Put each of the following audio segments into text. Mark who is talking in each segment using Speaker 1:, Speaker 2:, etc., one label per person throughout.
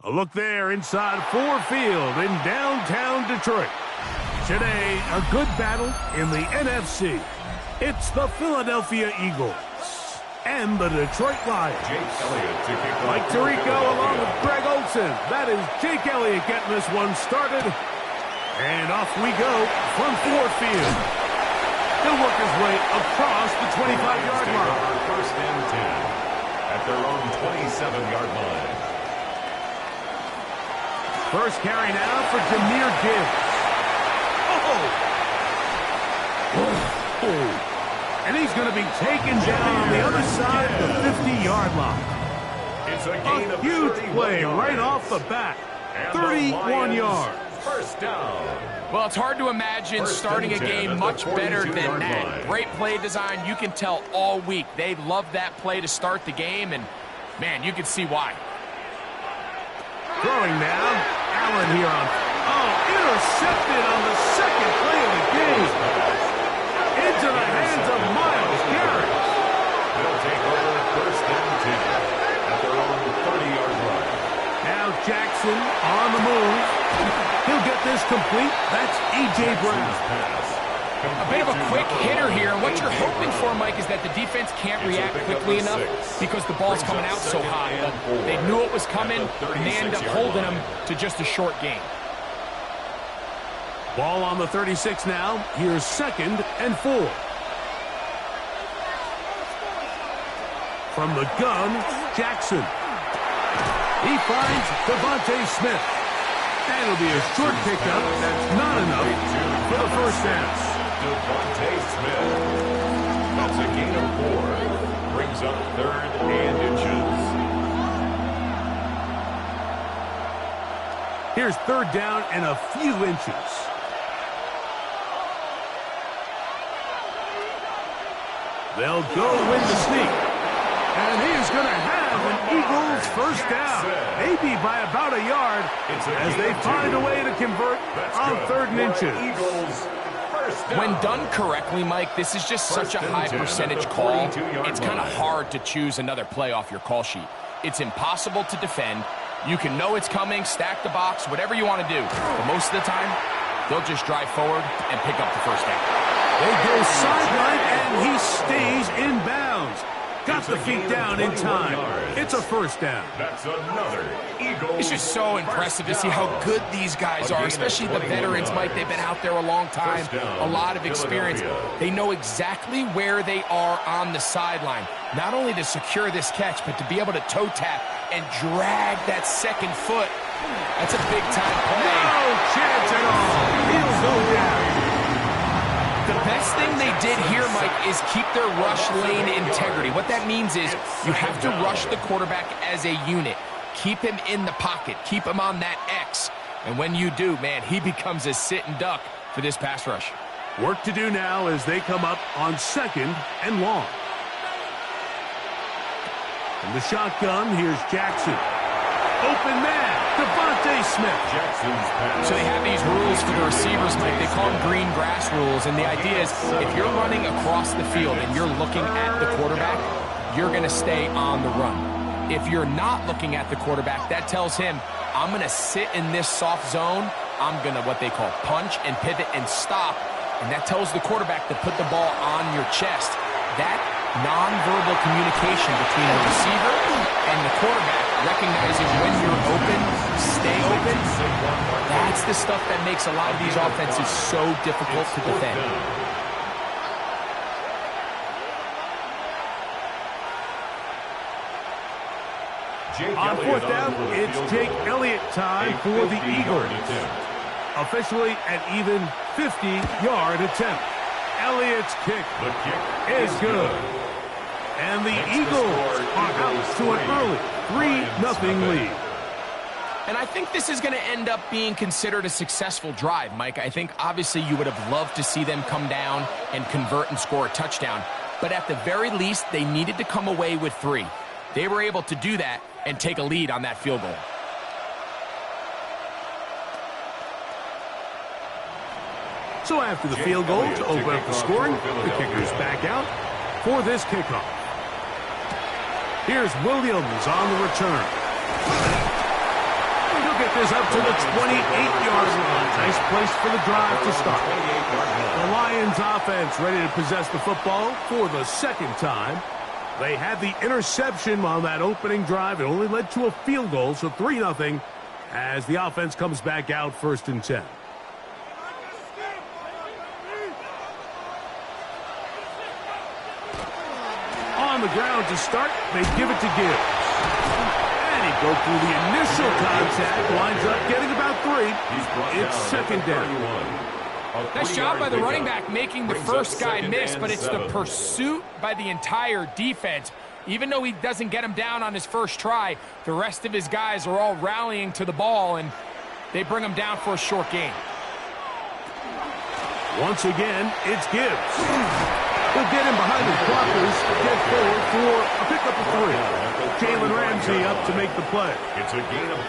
Speaker 1: A look there inside Ford Field in downtown Detroit. Today, a good battle in the NFC. It's the Philadelphia Eagles and the Detroit Lions. Mike Tirico along with Greg Olsen. That is Jake Elliott getting this one started. And off we go from Ford Field. He'll work his way across the 25-yard line.
Speaker 2: First and 10 at their own 27-yard line.
Speaker 1: First carry now for Jahmyr Gibbs. And he's going to be taken down on the other side of the 50-yard line.
Speaker 2: It's a gain of
Speaker 1: huge play right off the bat. 31 yards.
Speaker 2: First down.
Speaker 3: Well, it's hard to imagine starting a game much better than that. Great play design. You can tell all week they love that play to start the game, and, man, you can see why.
Speaker 1: Throwing now. Allen here on. Intercepted on the second play of the game. Into the hands of Myles Garrett.
Speaker 2: They'll take over first and 10 at their own 30-yard line.
Speaker 1: Now Jackson on the move. He'll get this complete. That's A.J. Brown.
Speaker 3: A bit of a quick hitter here. What you're hoping for, Mike, is that the defense can't react quickly enough because the ball's coming out so high. But they knew it was coming, and they end up holding them to just a short gain.
Speaker 1: Ball on the 36 now. Here's 2nd and 4. From the gun, Jackson. He finds Devontae Smith. That'll be a short pickup. That's not enough for the first down.
Speaker 2: Devontae Smith. That's a gain of 4. Brings up 3rd and inches.
Speaker 1: Here's 3rd down and a few inches. They'll go with the sneak. And he is going to have an Eagles first down. Maybe by about a yard as they find a way to convert on 3rd and inches.
Speaker 3: When done correctly, Mike, this is just such a high percentage call. It's kind of hard to choose another play off your call sheet. It's impossible to defend. You can know it's coming, stack the box, whatever you want to do. But most of the time, they'll just drive forward and pick up the first down.
Speaker 1: They go sideline, and he stays in bounds. Got the feet down in time. It's a first down.
Speaker 2: That's another Eagles.
Speaker 3: It's just so impressive to see how good these guys are, especially the veterans, Mike. They've been out there a long time, a lot of experience. They know exactly where they are on the sideline, not only to secure this catch, but to be able to toe tap and drag that second foot. That's a big-time play.
Speaker 1: No chance at all. He'll go down.
Speaker 3: The best thing they did here, Mike, is keep their rush lane integrity. What that means is you have to rush the quarterback as a unit. Keep him in the pocket. Keep him on that X. And when you do, man, he becomes a sitting duck for this pass rush.
Speaker 1: Work to do now as they come up on 2nd and long. In the shotgun, here's Jackson. open man, Devontae Smith.
Speaker 2: Jackson's pass.
Speaker 3: So they have these rules for the receivers, Mike. They call them green grass rules, and the idea is if you're running across the field and you're looking at the quarterback, you're going to stay on the run. If you're not looking at the quarterback, that tells him, I'm going to sit in this soft zone. I'm going to, what they call, punch and pivot and stop, and that tells the quarterback to put the ball on your chest. That nonverbal communication between the receiver and the quarterback, recognizing when you're open, stay open, that's the stuff that makes a lot of these offenses so difficult to defend.
Speaker 1: On fourth down, it's Jake Elliott time for the Eagles. Officially an even 50-yard attempt. Elliott's kick is good. And the Eagles are out to an early 3-0 lead.
Speaker 3: And I think this is going to end up being considered a successful drive, Mike. I think obviously you would have loved to see them come down and convert and score a touchdown. But at the very least, they needed to come away with 3. They were able to do that and take a lead on that field goal.
Speaker 1: So after the field goal to open up the scoring, the kicker's back out for this kickoff. Here's Williams on the return. He'll get this up to the 28-yard line. Nice place for the drive to start. The Lions offense ready to possess the football for the second time. They had the interception on that opening drive. It only led to a field goal, so 3-0 as the offense comes back out 1st and 10. On the ground to start, they give it to Gibbs. And he broke through the initial contact, winds up getting about 3. It's 2nd down.
Speaker 3: Nice job by the running back making the first guy miss, but it's the pursuit by the entire defense. Even though he doesn't get him down on his first try, the rest of his guys are all rallying to the ball, and they bring him down for a short gain.
Speaker 1: Once again, it's Gibbs. He'll get him behind his blockers, get forward for a pickup of 3. Jalen Ramsey up to make the play.
Speaker 2: It's a gain of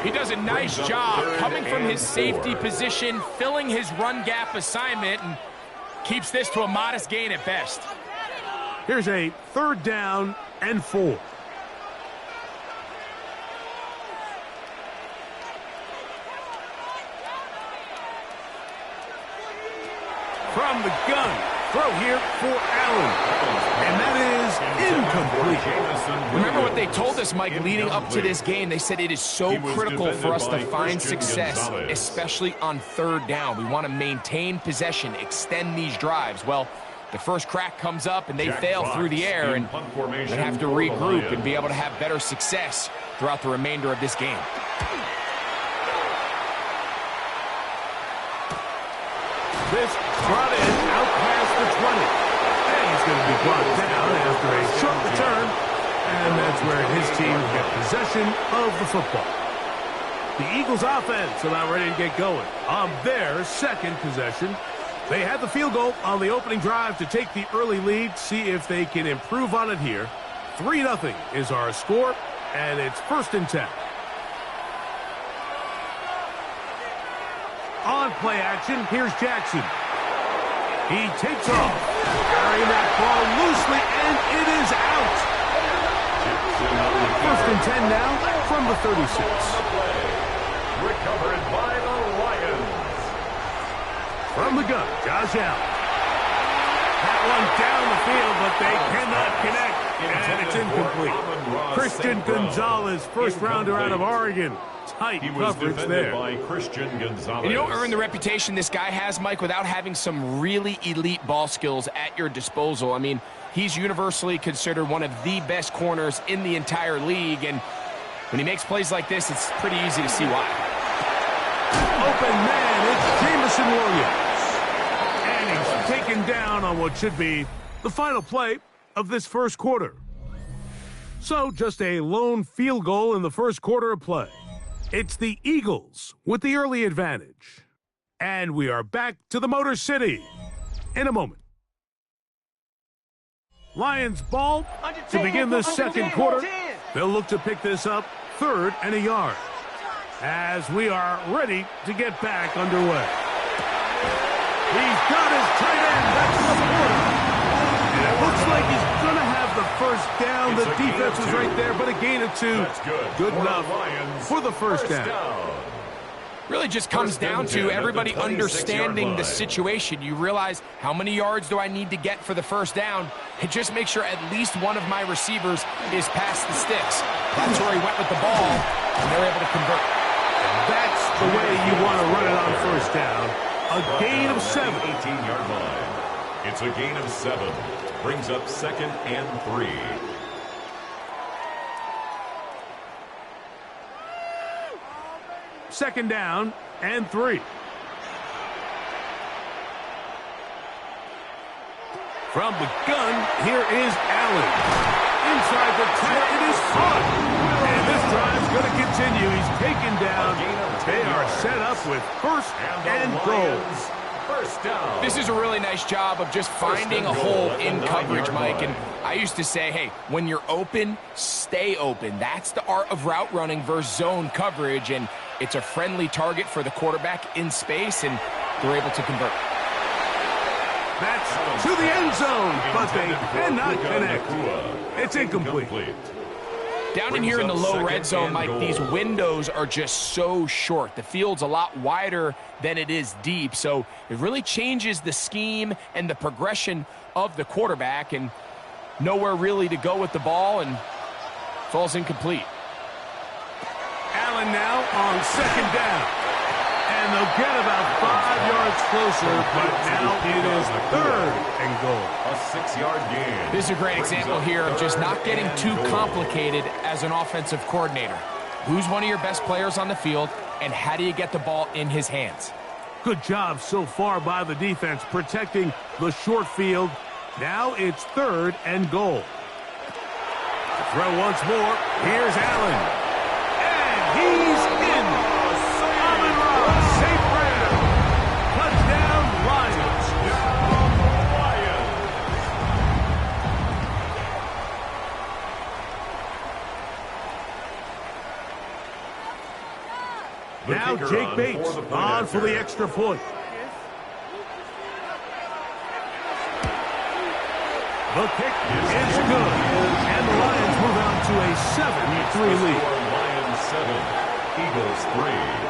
Speaker 2: 3.
Speaker 3: He does a nice job coming from his safety position, filling his run gap assignment, and keeps this to a modest gain at best.
Speaker 1: Here's a 3rd down and 4. From the gun. Throw here for Allen. And that is incomplete.
Speaker 3: Remember what they told us, Mike, leading up to this game. They said it is so critical for us to find success, especially on 3rd down. We want to maintain possession, extend these drives. Well, the first crack comes up and they fail through the air, and they have to regroup and be able to have better success throughout the remainder of this game.
Speaker 1: This brought in out past the 20. And he's going to be brought down after a short return. And that's where his team will get possession of the football. The Eagles offense are now ready to get going on their 2nd possession. They had the field goal on the opening drive to take the early lead. See if they can improve on it here. 3-0 is our score, and it's 1st and 10. On play action, here's Jackson. He takes off, carrying that ball loosely, and it is out. 1st and 10 now from the 36.
Speaker 2: Recovered by the Lions.
Speaker 1: From the gun, Josh Allen. That one down the field, but they cannot connect, and it's incomplete. Christian Gonzalez, 1st rounder out of Oregon. Tight coverage there.
Speaker 2: By Christian Gonzalez.
Speaker 3: And you don't earn the reputation this guy has, Mike, without having some really elite ball skills at your disposal. I mean, he's universally considered one of the best corners in the entire league, and when he makes plays like this, it's pretty easy to see why.
Speaker 1: Open man, it's Jameson Williams. And he's taken down on what should be the final play of this 1st quarter. So just a lone field goal in the 1st quarter of play. It's the Eagles with the early advantage. And we are back to the Motor City in a moment. Lions ball to begin the 2nd quarter. They'll look to pick this up 3rd and a yard as we are ready to get back underway. He's got his tight end. That's LaPorta. And it looks like he's going to have the first down. The defense was right there, but a gain of 2. Good enough for the first down.
Speaker 3: Really just comes down to everybody understanding the situation. You realize, how many yards do I need to get for the first down? And just make sure at least one of my receivers is past the sticks. That's where he went with the ball, and they're able to convert.
Speaker 1: That's the way you want to run it on first down. A gain of 7.
Speaker 2: 18-yard line. It's a gain of 7. Brings up 2nd and 3.
Speaker 1: Second down and 3. From the gun, here is Allen. Inside the 10, it is caught. And this drive's going to continue. He's taken down. They are set up with 1st and goal.
Speaker 2: First down.
Speaker 3: This is a really nice job of just finding a hole in coverage, Mike. And I used to say, hey, when you're open, stay open. That's the art of route running versus zone coverage. And it's a friendly target for the quarterback in space, and they're able to convert.
Speaker 1: That's to the end zone, but they cannot connect. It's incomplete.
Speaker 3: Down in here in the low red zone, Mike, these windows are just so short. The field's a lot wider than it is deep, so it really changes the scheme and the progression of the quarterback, and nowhere really to go with the ball, and falls incomplete.
Speaker 1: Allen now on 2nd down. And they'll get about 5 yards closer, but now it is 3rd and goal.
Speaker 2: A 6-yard gain.
Speaker 3: This is a great example here of just not getting too complicated as an offensive coordinator. Who's one of your best players on the field, and how do you get the ball in his hands?
Speaker 1: Good job so far by the defense protecting the short field. Now it's 3rd and goal. Throw once more. Here's Allen. And he's in. Safe round. Touchdown, Lions. Now Jake Bates on for the extra point. The kick is good. And the Lions move on to a 7-3 lead.
Speaker 2: Lions 7, Eagles 3.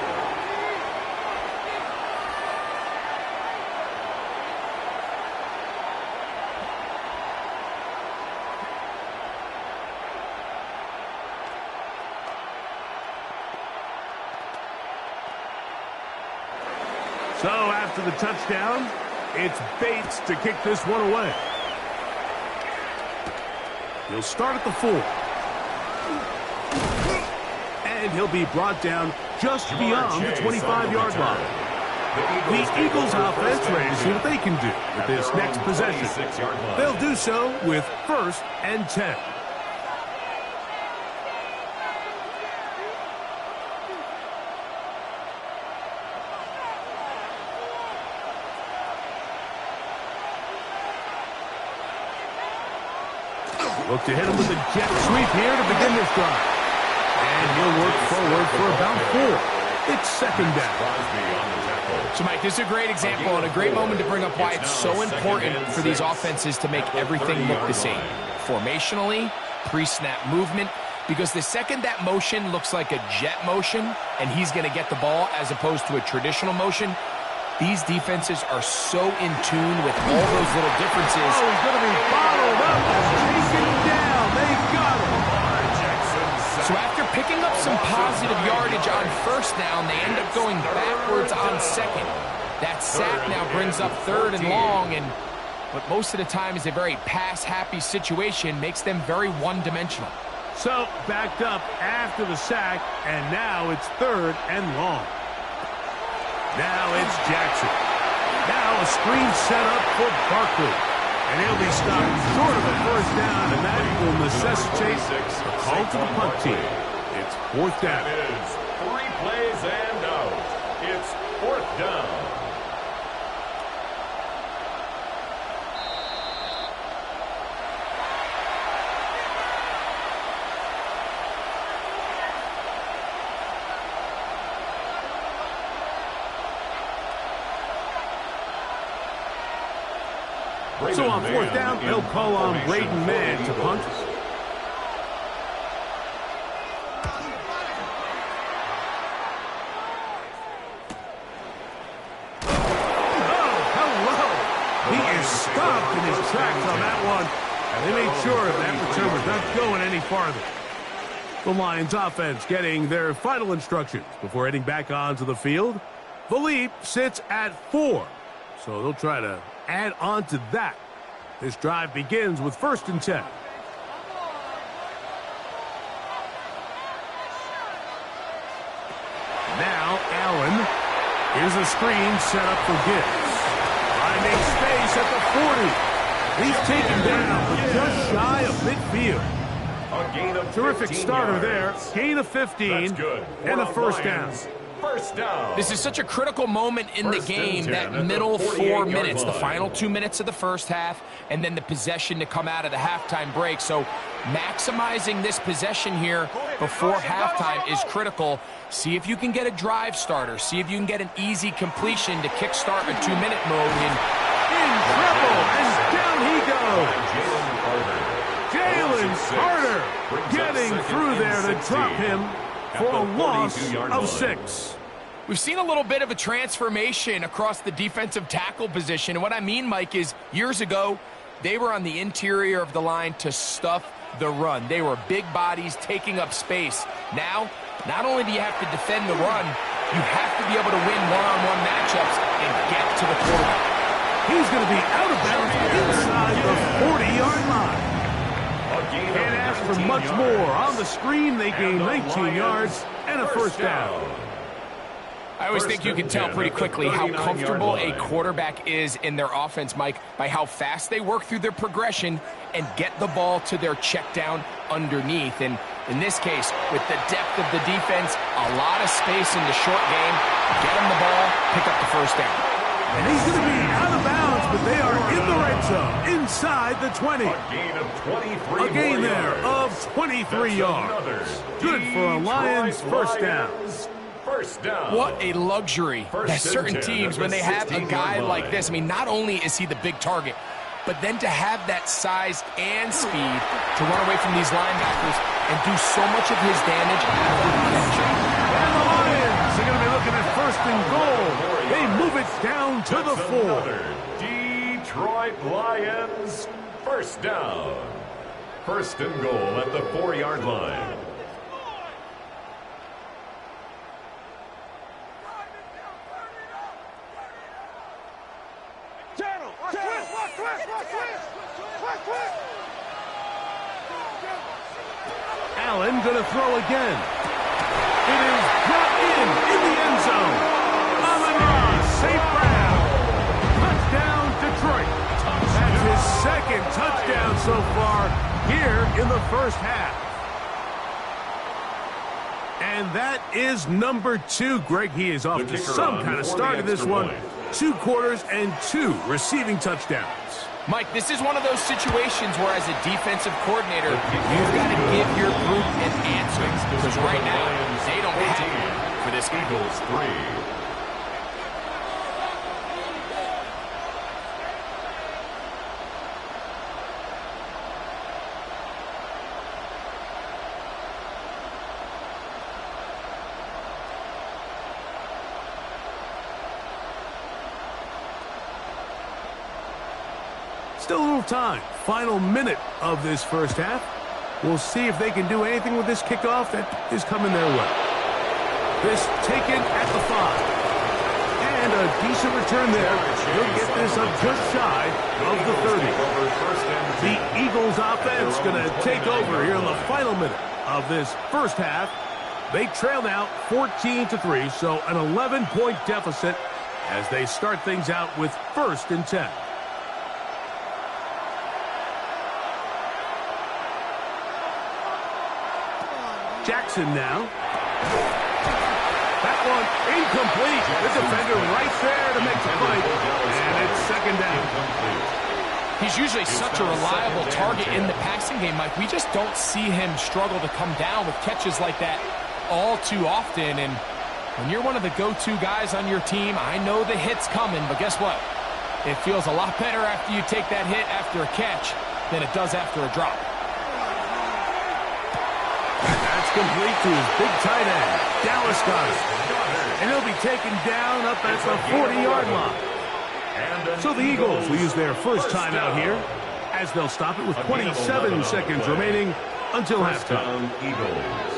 Speaker 1: So after the touchdown, it's Bates to kick this one away. He'll start at the 4. And he'll be brought down just beyond the 25-yard line. The Eagles offense ready to see what they can do with this next possession. They'll do so with 1st and 10. Look to hit him with a jet sweep here to begin this drive. And he'll work forward for about 4. It's 2nd down.
Speaker 3: So, Mike, this is a great example and a great moment to bring up why it's so important for these offenses to make everything look the same. Formationally, pre-snap movement, because the second that motion looks like a jet motion and he's going to get the ball as opposed to a traditional motion, these defenses are so in tune with all those little differences.
Speaker 1: Oh, he's going to be bottled up and taken down. They got him.
Speaker 3: So after picking up some positive yardage on 1st down, they end up going backwards on 2nd. That sack now brings up 3rd and long, and what most of the time is a very pass-happy situation makes them very one-dimensional.
Speaker 1: So backed up after the sack, and now it's 3rd and long. Now it's Jackson. Now a screen set up for Barkley. And he'll be stopped short of a 1st down, and that will necessitate a call to the punt team. It's 4th down.
Speaker 2: It is 3 plays and out. It's 4th down.
Speaker 1: So on fourth down, they'll call on Braden Mann to punt. He is stopped in his tracks on that one, and they made sure that return was not going any farther. The Lions offense getting their final instructions before heading back onto the field. The lead sits at 4, so they'll try to add on to that. This drive begins with 1st and 10. Now Allen. Here's a screen set up for Gibbs. Finding space at the 40. He's taken down, but just shy of midfield.
Speaker 2: A gain of
Speaker 1: Terrific
Speaker 2: 15
Speaker 1: starter
Speaker 2: yards.
Speaker 1: there. Gain of 15
Speaker 2: That's good.
Speaker 1: and a
Speaker 2: For
Speaker 1: first
Speaker 2: Lions.
Speaker 1: down.
Speaker 2: First down.
Speaker 3: This is such a critical moment in the
Speaker 2: First and
Speaker 3: game,
Speaker 2: 10
Speaker 3: that
Speaker 2: at
Speaker 3: middle
Speaker 2: the
Speaker 3: 4
Speaker 2: 48-yard
Speaker 3: minutes, the
Speaker 2: line.
Speaker 3: final 2 minutes of the first half, and then the possession to come out of the halftime break. So maximizing this possession here before halftime is critical. See if you can get a drive starter. See if you can get an easy completion to kickstart a 2-minute mode.
Speaker 1: In trouble, and down he goes. Jalen Carter getting through there to drop him for a loss of 6.
Speaker 3: We've seen a little bit of a transformation across the defensive tackle position. And what I mean, Mike, is years ago, they were on the interior of the line to stuff the run. They were big bodies taking up space. Now, not only do you have to defend the run, you have to be able to win one-on-one matchups and get to the quarterback.
Speaker 1: He's going to be out of bounds inside the 40-yard line. Can't ask for much more. On the screen, they gain 19 yards and a first down.
Speaker 3: I always think you can tell pretty quickly how comfortable a quarterback is in their offense, Mike, by how fast they work through their progression and get the ball to their check down underneath. And in this case, with the depth of the defense, a lot of space in the short game, get them the ball, pick up the first down.
Speaker 1: And he's going to be out of bounds, but they are in the red zone, inside the 20. A gain there of 23 yards. Good for a Lions first down.
Speaker 3: What a luxury that certain teams, when they have a guy like this, I mean, not only is he the big target, but then to have that size and speed to run away from these linebackers and do so much of his damage after the catch.
Speaker 1: And the Lions are going to be looking at 1st and goal. They move it down to the 4.
Speaker 2: Detroit Lions first down. 1st and goal at the 4-yard line.
Speaker 1: Allen going to throw again. It is brought in the end zone. Amon-Ra, St. Brown. Touchdown, Detroit. That's his 2nd touchdown so far here in the first half. And that is number 2. Greg, he is off to some kind of start in this one. 2 quarters and 2 receiving touchdowns.
Speaker 3: Mike, this is one of those situations where, as a defensive coordinator, you've got to give your group an answer. Because right now, they don't have it for this game.
Speaker 2: Eagles 3.
Speaker 1: Still a little time. Final minute of this first half. We'll see if they can do anything with this kickoff that is coming their way. This taken at the 5. And a decent return there. He'll get this up just shy of the 30. The Eagles offense going to take over here in the final minute of this first half. They trail now 14-3, so an 11-point deficit as they start things out with 1st and 10. Jackson now. That one incomplete. The defender right there to make the fight. And it's 2nd down.
Speaker 3: He's usually such a reliable target in the passing game, Mike. We just don't see him struggle to come down with catches like that all too often. And when you're one of the go-to guys on your team, I know the hit's coming, but guess what? It feels a lot better after you take that hit after a catch than it does after a drop.
Speaker 1: That's complete to his big tight end, Dallas Goedert. And he'll be taken down up at the 40-yard line. So the Eagles will use their first timeout here, as they'll stop it with 27 seconds remaining until halftime.
Speaker 2: Eagles.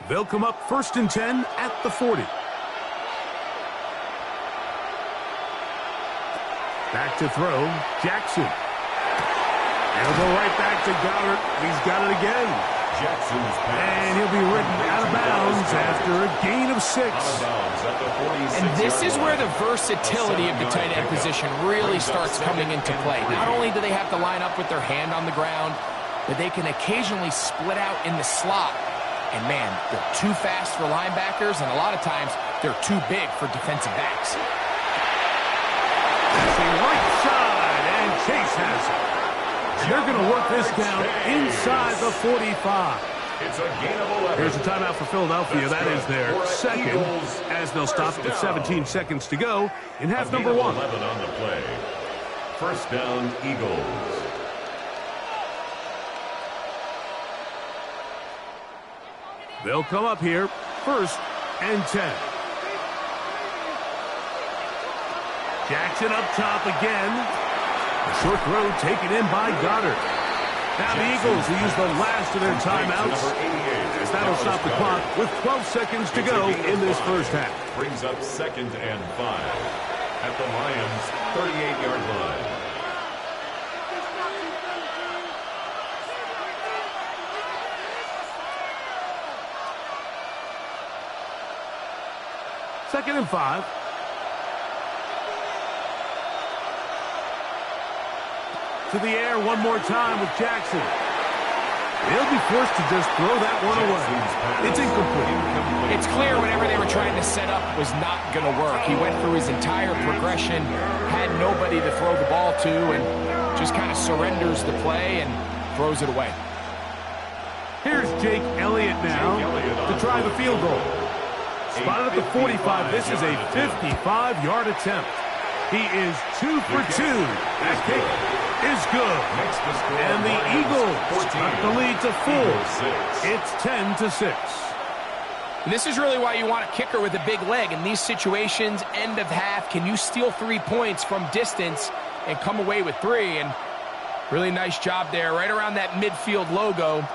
Speaker 1: They'll come up 1st and 10 at the 40. Back to throw, Jackson. He'll go right back to Goedert. He's got it again.
Speaker 2: Jackson's pass.
Speaker 1: And he'll be ridden out of bounds after a gain of 6.
Speaker 3: And this is where the versatility of the tight end position really starts coming into play. Not only do they have to line up with their hand on the ground, but they can occasionally split out in the slot. And, man, they're too fast for linebackers, and a lot of times they're too big for defensive backs.
Speaker 1: Passing right side, and Chase has it. And they're going to work this down inside the 45.
Speaker 2: It's a gain of 11.
Speaker 1: Here's a timeout for Philadelphia. That is their second, as they'll stop with 17 seconds to go in half number 1.
Speaker 2: 11 on the play. First down, Eagles.
Speaker 1: They'll come up here, 1st and 10. Jackson up top again. A short throw taken in by Goedert. Now the Eagles will use the last of their timeouts, as that'll stop the clock with 12 seconds to go in this first half.
Speaker 2: Brings up 2nd and 5 at the Lions' 38-yard line.
Speaker 1: Second and 5. To the air one more time with Jackson. They'll be forced to just throw that one away. It's incomplete.
Speaker 3: It's clear whatever they were trying to set up was not going to work. He went through his entire progression, had nobody to throw the ball to, and just kind of surrenders the play and throws it away.
Speaker 1: Here's Jake Elliott now to try the field goal. Spotted at the 45. This is a 55-yard attempt. He is 2 for 2. That kick is good. And the Eagles cut the lead to 4. It's 10-6.
Speaker 3: And this is really why you want a kicker with a big leg. In these situations, end of half, can you steal 3 points from distance and come away with 3? And really nice job there, right around that midfield logo.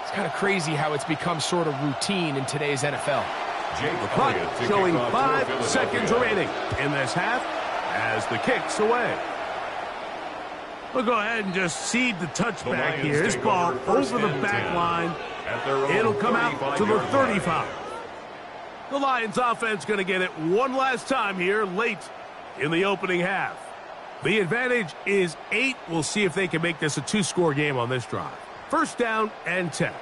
Speaker 3: It's kind of crazy how it's become sort of routine in today's NFL.
Speaker 1: The clock showing 5 seconds remaining in this half as the kick's away. We'll go ahead and just seed the touchback here. This ball over the back line. It'll come out to the 35. The Lions offense going to get it one last time here late in the opening half. The advantage is 8. We'll see if they can make this a 2-score game on this drive. First down and 10.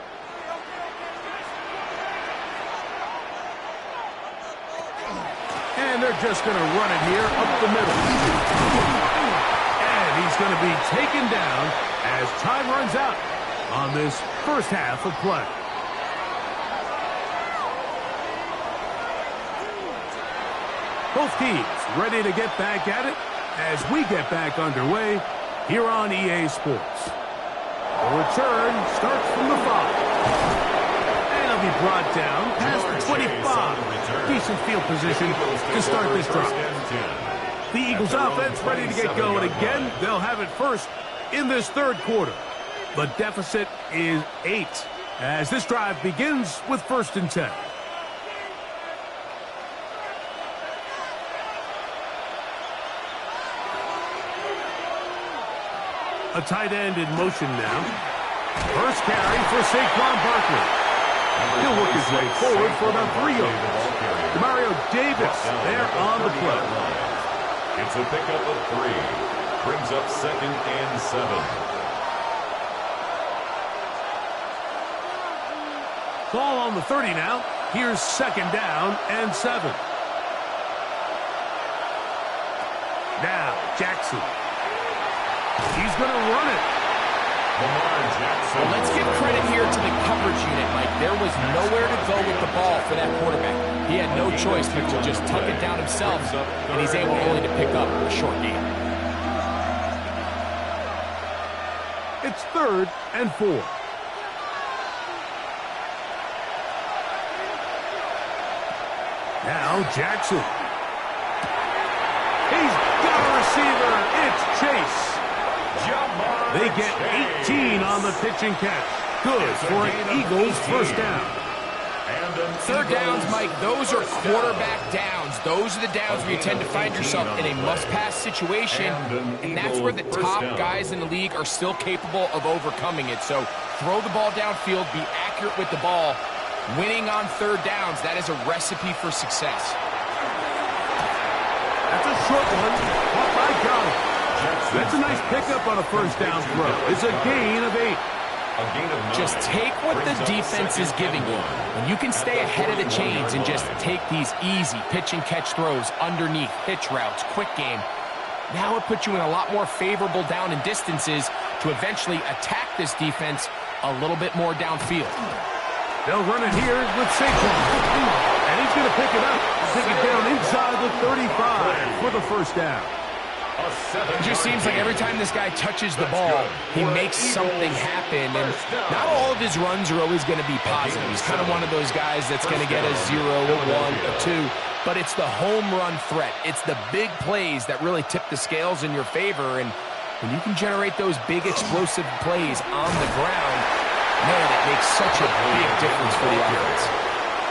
Speaker 1: And they're just going to run it here up the middle. And he's going to be taken down as time runs out on this first half of play. Both teams ready to get back at it as we get back underway here on EA Sports. The return starts from the 5. Be brought down past the 25. Decent field position to start this drive. The Eagles offense ready to get going again. They'll have it first in this third quarter. The deficit is 8 as this drive begins with 1st and 10. A tight end in motion now. First carry for Saquon Barkley. He'll work his way forward for about 3 yards. Demario Davis there on the play.
Speaker 2: It's a pickup of 3. Brings up 2nd and 7.
Speaker 1: Ball on the 30 now. Here's 2nd down and 7. Now Jackson. He's going to run it.
Speaker 3: Well, let's give credit here to the coverage unit, Mike. There was nowhere to go with the ball for that quarterback. He had no choice but to just tuck it down himself, and he's able only to pick up a short gain.
Speaker 1: It's 3rd and 4. Now Jackson. He's got a receiver. It's Chase. They get 18 on the pitch and catch. Good for an Eagles first down.
Speaker 3: Third downs, Mike, those are quarterback downs. Those are the downs where you tend to find yourself in a must-pass situation, and that's where the top guys in the league are still capable of overcoming it. So throw the ball downfield, be accurate with the ball. Winning on third downs, that is a recipe for success.
Speaker 1: That's a short one. Caught by Johnson. That's a nice pickup on a first down throw. It's a gain of 8.
Speaker 3: Just take what the defense is giving you. And you can stay ahead of the chains and just take these easy pitch and catch throws underneath, hitch routes, quick game. Now it puts you in a lot more favorable down and distances to eventually attack this defense a little bit more downfield.
Speaker 1: They'll run it here with Saquon. And he's going to pick it up. Take it down inside the 35 for the first down.
Speaker 3: It just seems like every time this guy touches the ball, he makes something happen. And not all of his runs are always going to be positive. He's kind of one of those guys that's going to get a 0, a 1, a 2. But it's the home run threat. It's the big plays that really tip the scales in your favor. And when you can generate those big explosive plays on the ground, man, it makes such a big difference for the offense.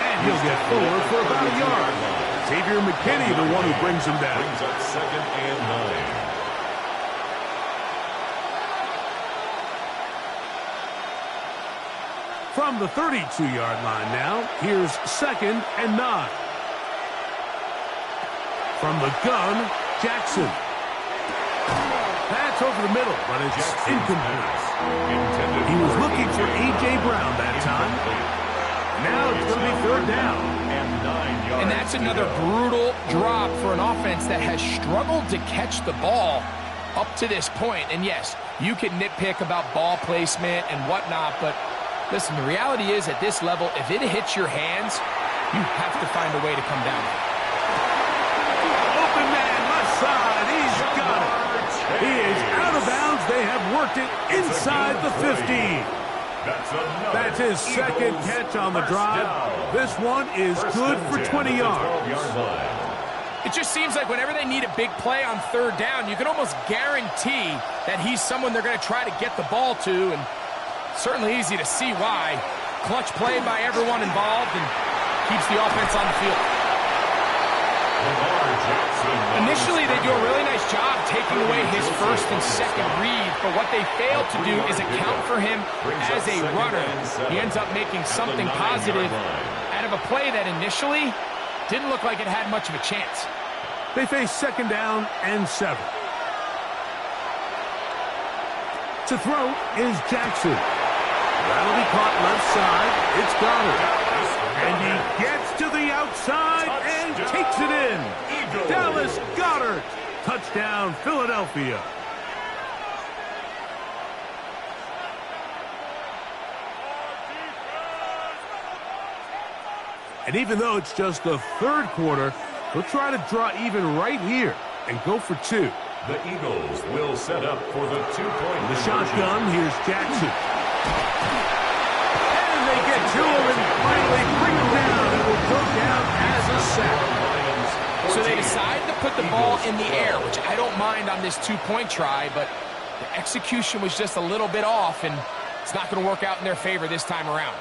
Speaker 1: And he'll get forward for about a yard. Xavier McKinney, the one who brings him down.
Speaker 2: Brings up 2nd and 9.
Speaker 1: From the 32-yard line now, here's 2nd and 9. From the gun, Jackson. That's over the middle, but it's incomplete. He was looking for A.J. Brown that time. Now it's going to be 3rd down.
Speaker 3: And that's another brutal drop for an offense that has struggled to catch the ball up to this point. And yes, you can nitpick about ball placement and whatnot, but listen, the reality is at this level, if it hits your hands, you have to find a way to come down.
Speaker 1: Open man, left side, he's got it. He is out of bounds. They have worked it inside the 15. That's his 2nd catch on the drive. This one is good for 20 yards.
Speaker 3: It just seems like whenever they need a big play on 3rd down, you can almost guarantee that he's someone they're going to try to get the ball to, and certainly easy to see why. Clutch play by everyone involved and keeps the offense on the field. Initially, they do a really nice job taking away his 1st and 2nd read, but what they fail to do is account for him as a runner. He ends up making something positive out of a play that initially didn't look like it had much of a chance.
Speaker 1: They face 2nd down and 7. To throw is Jackson. That'll be caught left side. It's Goddard. And he gets to the outside and takes it in. Dallas Goedert. Touchdown, Philadelphia. And even though it's just the 3rd quarter, they'll try to draw even right here and go for 2.
Speaker 2: The Eagles will set up for the 2-point
Speaker 1: The shotgun, here's Jackson. And they get to him and finally bring him down. It will go down as a sack.
Speaker 3: So they decide to put the ball in the air, which I don't mind on this 2-point try, but the execution was just a little bit off, and it's not going to work out in their favor this time around.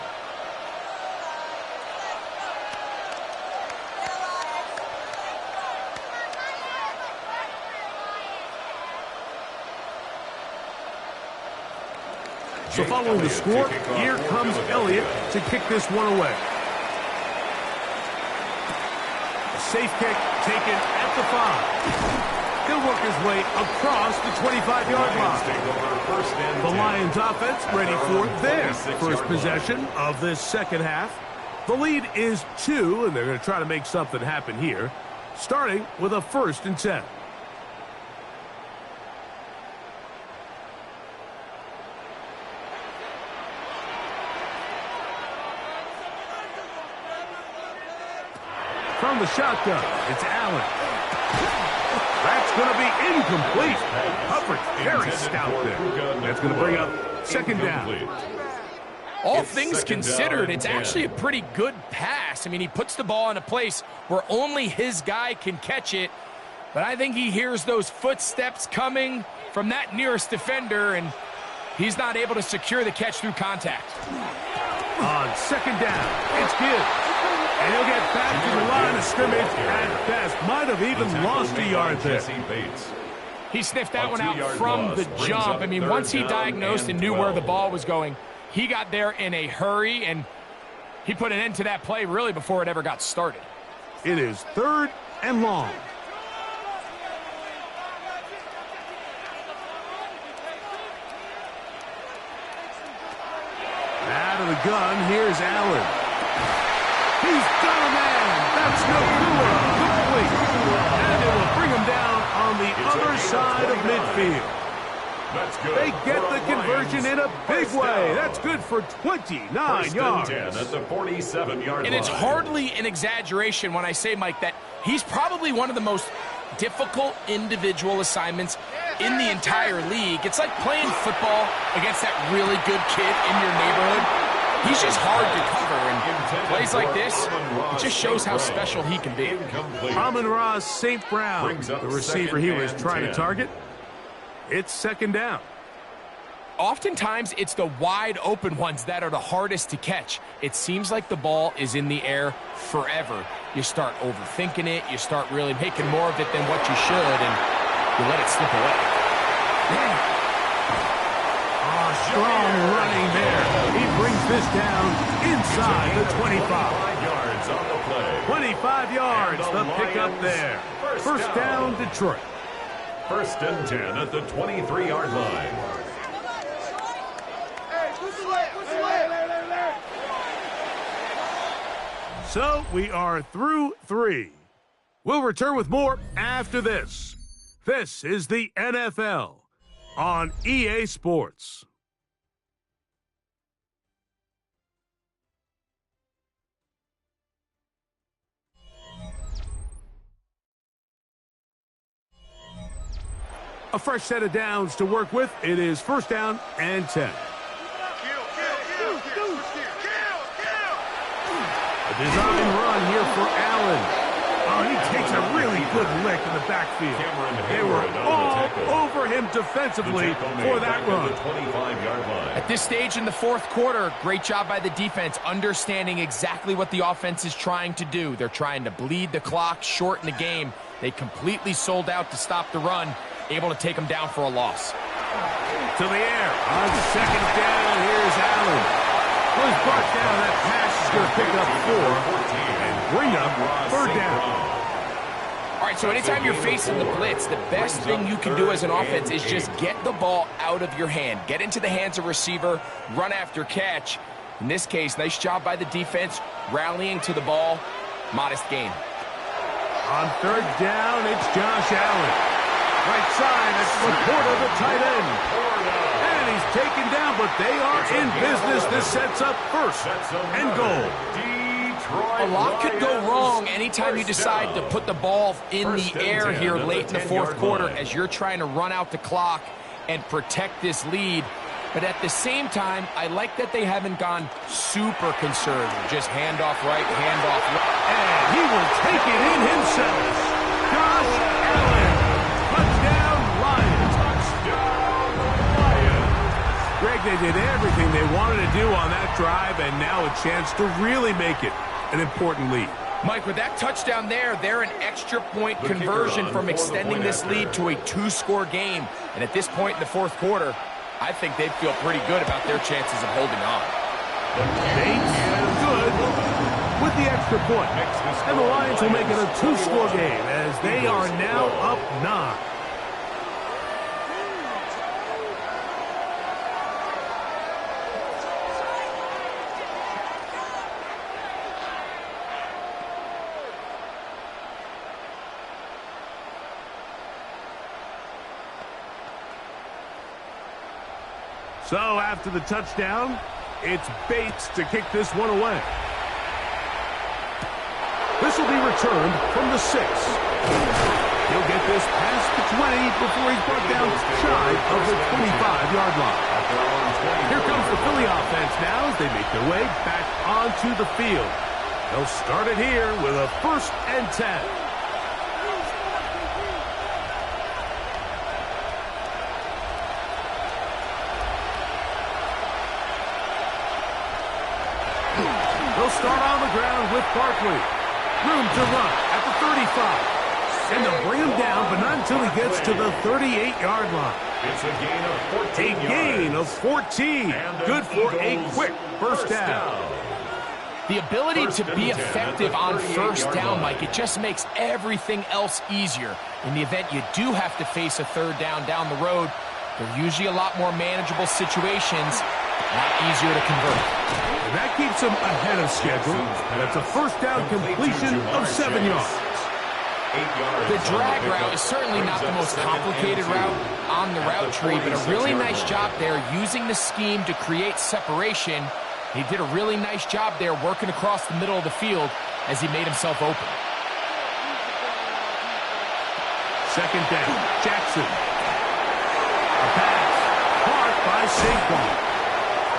Speaker 1: So following the score, here comes Elliott to kick this one away. A safe kick taken at the 5. He'll work his way across the 25-yard line. The Lions offense ready for their first possession of this 2nd half. The lead is 2, and they're going to try to make something happen here, starting with a 1st and 10. from the shotgun. It's Allen. That's going to be incomplete. Hubbard very stout there. That's going to bring up second down.
Speaker 3: All things considered, it's actually a pretty good pass. I mean, he puts the ball in a place where only his guy can catch it. But I think he hears those footsteps coming from that nearest defender, and he's not able to secure the catch through contact.
Speaker 1: On second down, it's good. And he'll get back to the line of scrimmage at best. Might have even lost a yard there.
Speaker 3: He sniffed that one out from the jump. I mean, once he diagnosed and knew where the ball was going, he got there in a hurry, and he put an end to that play really before it ever got started.
Speaker 1: It is third and long. Out of the gun, here's Allen. He's got a man. That's no good. Complete. And it will bring him down on the other side of midfield. They get the conversion in a big way. That's good for 29 yards.
Speaker 2: At the 47-yard line.
Speaker 3: And it's hardly an exaggeration when I say, Mike, that he's probably one of the most difficult individual assignments in the entire league. It's like playing football against that really good kid in your neighborhood. He's just hard to cover, and plays like this, it just shows how special he can be.
Speaker 1: Amon-Ra St. Brown, the receiver he was trying to target. It's second down.
Speaker 3: Oftentimes, it's the wide open ones that are the hardest to catch. It seems like the ball is in the air forever. You start overthinking it. You start really making more of it than what you should, and you let it slip away.
Speaker 1: Strong running there. He brings this down inside the 25. 25 yards, the pickup there. First down, Detroit.
Speaker 2: First and 10 at the 23-yard line.
Speaker 1: So we are through three. We'll return with more after this. This is the NFL on EA Sports. A fresh set of downs to work with. It is first down and 10. A design run here for Allen. Oh, he takes a really good lick in the backfield. They were all over him defensively for that run.
Speaker 3: At this stage in the fourth quarter, great job by the defense, understanding exactly what the offense is trying to do. They're trying to bleed the clock, shorten the game. They completely sold out to stop the run, able to take them down for a loss.
Speaker 1: To the air. On second down, here's Allen. Was brought down. That pass is going to pick up 4 and bring up third down.
Speaker 3: All right, so anytime you're facing the blitz, the best thing you can do as an offense is just get the ball out of your hand. Get into the hands of receiver, run after catch. In this case, nice job by the defense, rallying to the ball. Modest gain.
Speaker 1: On third down, it's Josh Allen. Right side, it's Laporta, the tight end. And he's taken down, but they are in business. This sets up first and goal.
Speaker 3: A lot could go wrong anytime you decide to put the ball in the air here late in the fourth quarter as you're trying to run out the clock and protect this lead. But at the same time, I like that they haven't gone super conservative. Just handoff right, handoff left.
Speaker 1: And he will take it in himself. Josh Allen. Touchdown, Lions. Touchdown, Lions. Greg, they did everything they wanted to do on that drive, and now a chance to really make it an important lead.
Speaker 3: Mike, with that touchdown there, they're an extra point conversion from extending this lead to a 2-score game. And at this point in the fourth quarter, I think they feel pretty good about their chances of holding on.
Speaker 1: Bates, good with the extra point. And the Lions will make it a 2-score game as they are now up 9. So after the touchdown, it's Bates to kick this one away. This will be returned from the 6. He'll get this past the 20 before he's brought down shy of the 25-yard line. Here comes the Philly offense now as they make their way back onto the field. They'll start it here with a 1st and 10. They'll start on the ground with Barkley. Room to run at the 35. And they'll bring him down, but not until he gets to the 38-yard line.
Speaker 2: It's a gain of 14 yards.
Speaker 1: A gain of 14. Good for a quick first down.
Speaker 3: The ability to be effective on first down, Mike, it just makes everything else easier. In the event you do have to face a 3rd down the road, they're usually a lot more manageable situations, a lot easier to convert.
Speaker 1: And that keeps them ahead of schedule. That's a first down completion of 7 yards.
Speaker 3: The drag route is certainly not the most complicated route on the route tree, but a really nice job there using the scheme to create separation. He did a really nice job there working across the middle of the field as he made himself open.
Speaker 1: 2nd down, Jackson. A pass, caught by Saquon.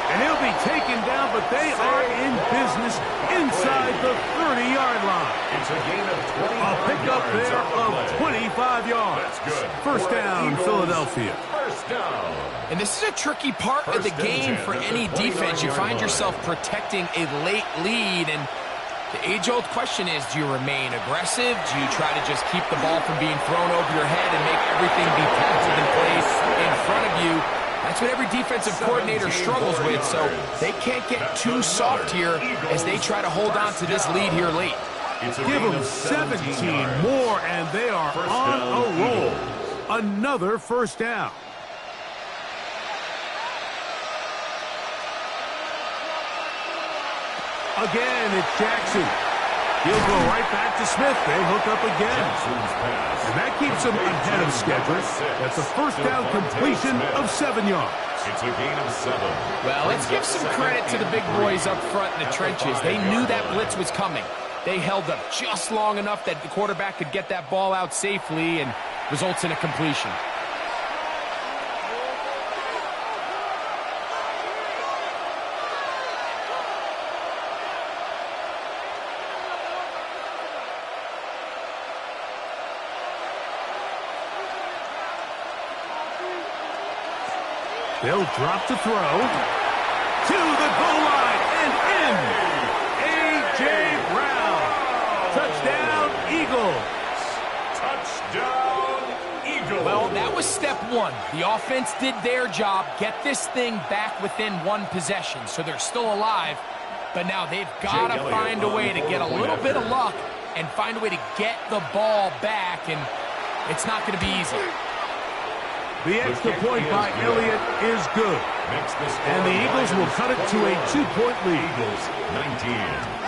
Speaker 1: And he'll be taken down, but they are in business inside the 30-yard line.
Speaker 2: It's a gain of 25
Speaker 1: A pickup there of 25 yards.
Speaker 2: That's good.
Speaker 1: First down, Philadelphia.
Speaker 2: First down.
Speaker 3: And this is a tricky part of the game for any defense. You find yourself protecting a late lead, and the age-old question is, do you remain aggressive? Do you try to just keep the ball from being thrown over your head and make everything be tackled in place in front of you? That's what every defensive coordinator struggles with, so they can't get too soft here as they try to hold on to this lead here late.
Speaker 1: Give them 17 more, and they are on a roll. Another first down. Again, it's Jackson. He'll go right back to Smith. They hook up again. And that keeps them ahead of schedule. That's a first down completion of 7 yards.
Speaker 2: It's a gain of 7.
Speaker 3: Well, let's give some credit to the big boys up front in the trenches. They knew that blitz was coming. They held up just long enough that the quarterback could get that ball out safely and results in a completion.
Speaker 1: They'll drop to throw. To the goal line and in. A.J. Brown. Touchdown, Eagles.
Speaker 2: Touchdown, Eagles.
Speaker 3: Well, that was step one. The offense did their job, get this thing back within 1 possession, so they're still alive. But now they've got to find a way to get a little bit of luck and find a way to get the ball back, and it's not going to be easy.
Speaker 1: The extra point by Elliott is good. And the Eagles will cut it to a 2-point lead.
Speaker 2: Eagles 19.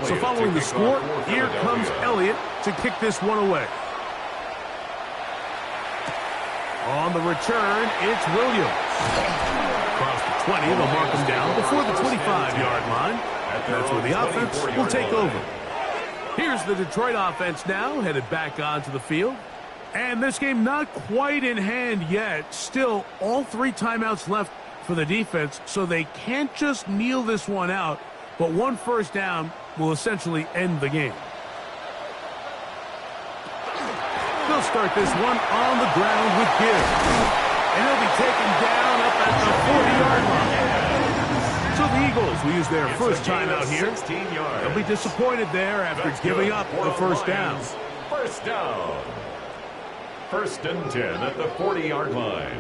Speaker 1: So following the score, here comes Elliott to kick this one away. On the return, it's Williams. Across the 20, they'll mark him down before the 25-yard line. That's where the offense will take over. Here's the Detroit offense now, headed back onto the field. And this game not quite in hand yet. Still, all 3 timeouts left for the defense, so they can't just kneel this one out. But 1 first down will essentially end the game. They'll start this one on the ground with Gibbs. And he'll be taken down up at the 40-yard line. So the Eagles will use their first timeout here. They'll be disappointed there after giving up the first down.
Speaker 2: First down. 1st and 10 at the 40-yard line.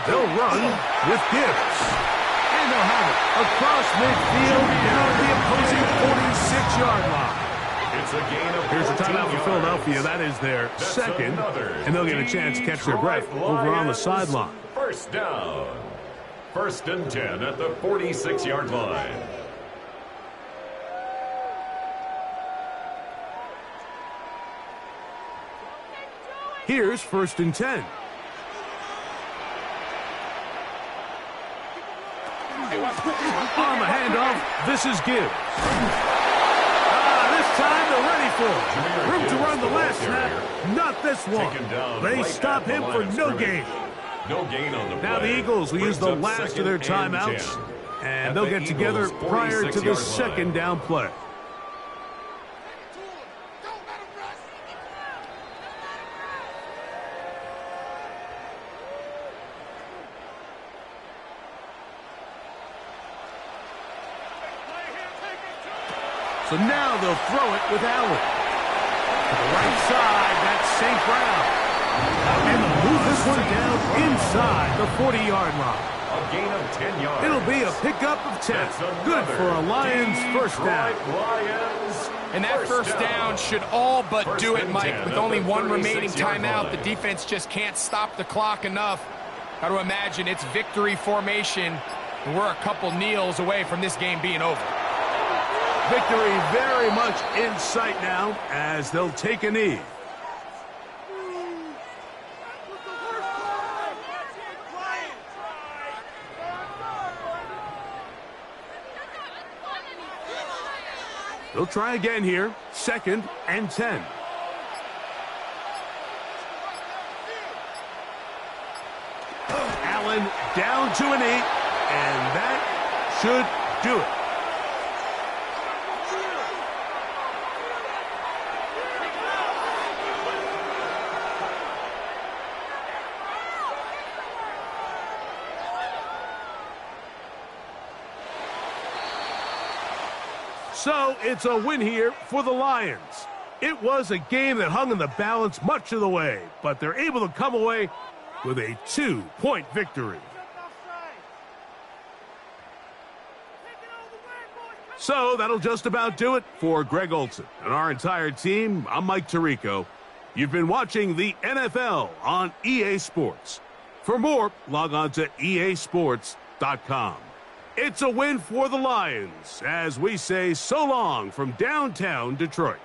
Speaker 1: They'll run with Gibbs. And they'll have it across midfield down the opposing 46-yard line.
Speaker 2: It's a gain of
Speaker 1: Here's a
Speaker 2: 14
Speaker 1: timeout for
Speaker 2: yards.
Speaker 1: Philadelphia. That is their second, and they'll get a chance to catch their breath over on the sideline.
Speaker 2: First down. 1st and 10 at the 46-yard line.
Speaker 1: Here's 1st and 10. On the handoff, this is Gibbs. This time they're ready for it. Room to run the last snap, not this one. They stop him for no gain.
Speaker 2: No gain on the play.
Speaker 1: Now the Eagles will use the last of their timeouts, and they'll get together prior to the second down play. So now they'll throw it with Allen. To the right side, that's St. Brown. And they'll move this one down inside the 40-yard line.
Speaker 2: A gain of 10 yards.
Speaker 1: It'll be a pickup of 10. Good for a Lions first down.
Speaker 3: And that first down should all but do it, Mike. With only one remaining timeout, the defense just can't stop the clock enough. Got to imagine it's victory formation, and we're a couple kneels away from this game being over.
Speaker 1: Victory very much in sight now as they'll take a knee. They'll try again here. 2nd and 10. Allen down to a knee, and that should do it. So it's a win here for the Lions. It was a game that hung in the balance much of the way, but they're able to come away with a 2-point victory. So that'll just about do it for Greg Olsen and our entire team. I'm Mike Tirico. You've been watching the NFL on EA Sports. For more, log on to easports.com. It's a win for the Lions as we say so long from downtown Detroit.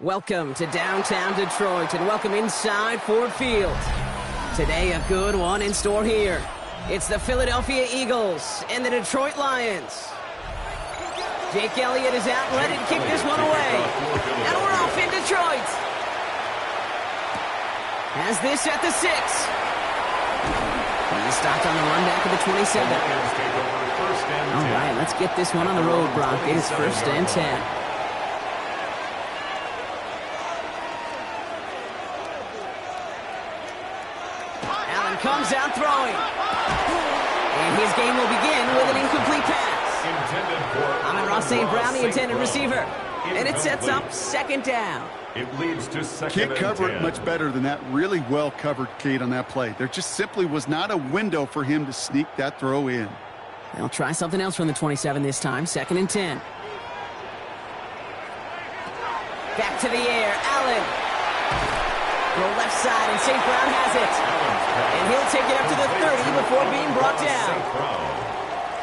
Speaker 4: Welcome to downtown Detroit and welcome inside Ford Field. Today, a good one in store here. It's the Philadelphia Eagles and the Detroit Lions. Jake Elliott is out, ready to kick this one away. And we're off in Detroit. Has this at the 6. He's stopped on the run back of the 27. All right, let's get this one on the road, Brock. It is 1st and 10. Allen comes out throwing. And his game will begin with an incomplete pass. Amon-Ra St. Brown, the intended receiver. And it sets up 2nd down.
Speaker 2: It leads to 2nd
Speaker 5: Kid
Speaker 2: and
Speaker 5: covered
Speaker 2: 10.
Speaker 5: much better than that. Really well covered, Kate, on that play. There just simply was not a window for him to sneak that throw in.
Speaker 4: They'll try something else from the 27 this time. 2nd and 10. Back to the air. Allen. Go left side, and St. Brown has it. And he'll take it up to the 30 before being brought down.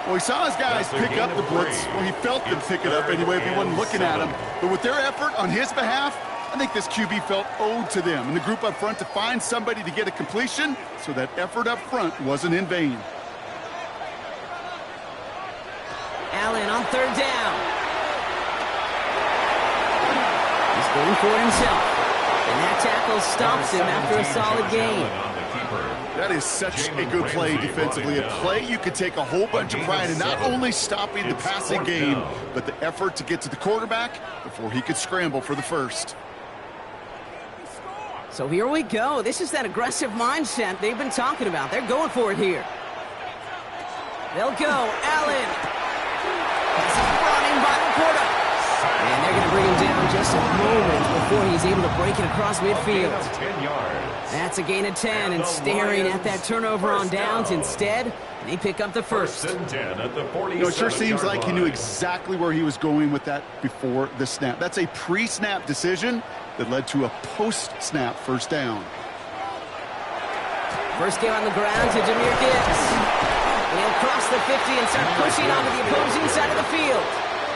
Speaker 5: Well, he saw his guys pick up the blitz. Well, he felt them pick it up anyway if he wasn't looking at him. But with their effort on his behalf, I think this QB felt owed to them and the group up front to find somebody to get a completion, so that effort up front wasn't in vain.
Speaker 4: Allen on 3rd down. He's going for it himself. And that tackle stops him after a solid gain.
Speaker 5: That is such a good play defensively. A play you could take a whole bunch of pride in, not only stopping the passing game, but the effort to get to the quarterback before he could scramble for the first.
Speaker 4: So here we go. This is that aggressive mindset they've been talking about. They're going for it here. They'll go. Allen. This is brought in by Laporta. And they're going to bring him down just a moment before he's able to break it across midfield.
Speaker 2: 10 yards.
Speaker 4: That's a gain of 10, and staring at that turnover on downs instead, they pick up the first.
Speaker 2: 1st and 10 at the 47-yard
Speaker 5: You know, it sure seems like he knew
Speaker 2: line.
Speaker 5: exactly where he was going with that before the snap. That's a pre-snap decision that led to a post-snap 1st down.
Speaker 4: First game on the ground to Jahmyr Gibbs. He'll cross the 50 and start pushing onto the opposing side of the field.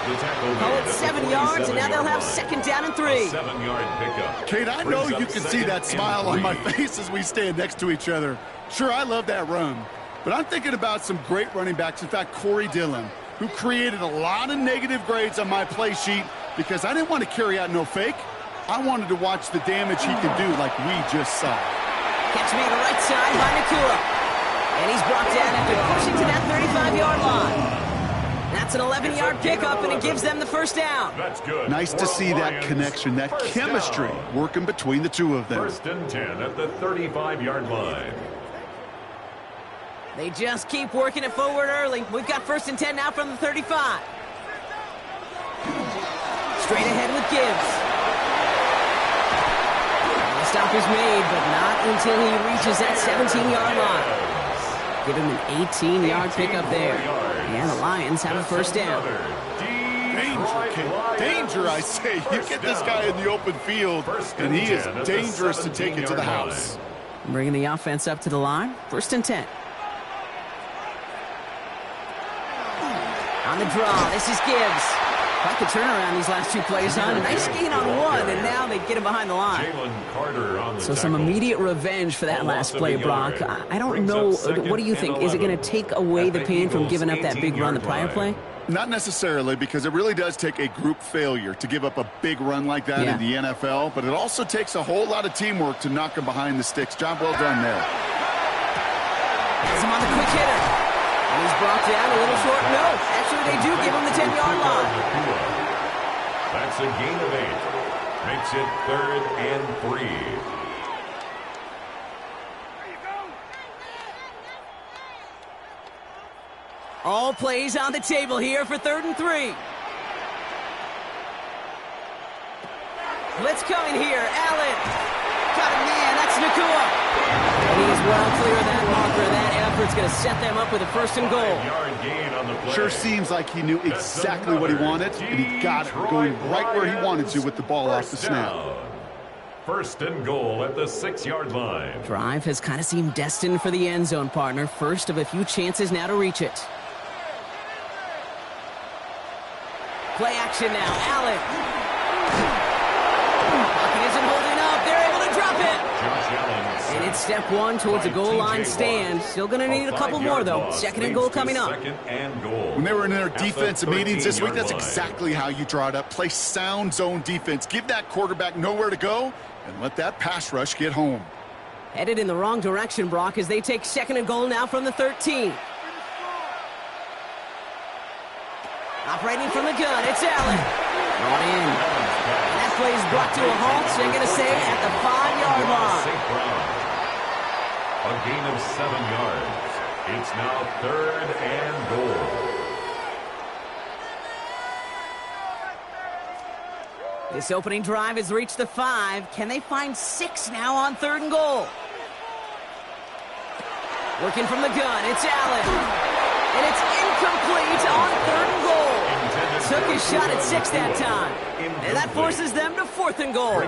Speaker 4: Call it 7 yards, and now they'll have 2nd down and 3.
Speaker 2: 7-yard pickup.
Speaker 5: Kate, I know you can see that smile on my face as we stand next to each other. Sure, I love that run. But I'm thinking about some great running backs. In fact, Corey Dillon, who created a lot of negative grades on my play sheet because I didn't want to carry out no fake. I wanted to watch the damage he could do like we just saw.
Speaker 4: Catch me to the right side by Nakua. And he's brought down after pushing to that 35-yard line. That's an 11-yard pickup, and it gives them the 1st down.
Speaker 2: That's good.
Speaker 5: Nice to see that connection, that chemistry working between the two of them.
Speaker 2: 1st and 10 at the 35-yard line.
Speaker 4: They just keep working it forward early. We've got 1st and 10 now from the 35. Straight ahead with Gibbs. The stop is made, but not until he reaches that 17-yard line. Give him an 18-yard pickup there. And the Lions have a 1st down.
Speaker 5: Danger, kid. Danger, I say. You get this guy in the open field, and he is dangerous to take it to the house.
Speaker 4: Bringing the offense up to the line. 1st and 10. On the draw, this is Gibbs. Quite the turnaround these last 2 plays, huh? Nice gain on 1, and now they get him behind the line.
Speaker 2: Jalen Carter on the
Speaker 4: So some
Speaker 2: tackle.
Speaker 4: immediate revenge for that last play, Brock. I don't know. What do you think? Is it going to take away the pain from giving up that big run the prior play?
Speaker 5: Not necessarily, because it really does take a group failure to give up a big run like that in the NFL, but it also takes a whole lot of teamwork to knock him behind the sticks. Job well done there.
Speaker 4: Has him on the quick hitter. And he's brought down a little short. No, actually they do give him the 10-yard line.
Speaker 2: That's a gain of 8. Makes it 3rd and 3.
Speaker 4: All plays on the table here for 3rd and 3. Blitz coming here. Allen. Got a man. That's Nakua. And he's well clear of that marker. That effort's going to set them up with a 1st and goal.
Speaker 2: 5-yard gain on the play.
Speaker 5: Sure seems like he knew exactly what he wanted, and he got it going right where he wanted to with the ball off the snap.
Speaker 2: 1st and goal at the 6-yard line.
Speaker 4: Drive has kind of seemed destined for the end zone, partner. First of a few chances now to reach it. Play action now. Allen. step one towards a goal line stand. Still going to need a couple more, though. Second and goal coming up.
Speaker 5: When they were in their defensive meetings this week, that's exactly how you draw it up. Play sound zone defense. Give that quarterback nowhere to go, and let that pass rush get home.
Speaker 4: Headed in the wrong direction, Brock, as they take second and goal now from the 13. Operating from the gun, it's Allen. Brought in. And that play is brought to a halt, so they're going to say at the 5-yard line.
Speaker 2: A gain of 7 yards. It's now 3rd and goal.
Speaker 4: This opening drive has reached the 5. Can they find 6 now on 3rd and goal? Working from the gun, it's Allen. And it's incomplete on 3rd and goal. Took his shot at 6 that time. And that forces them to 4th and goal.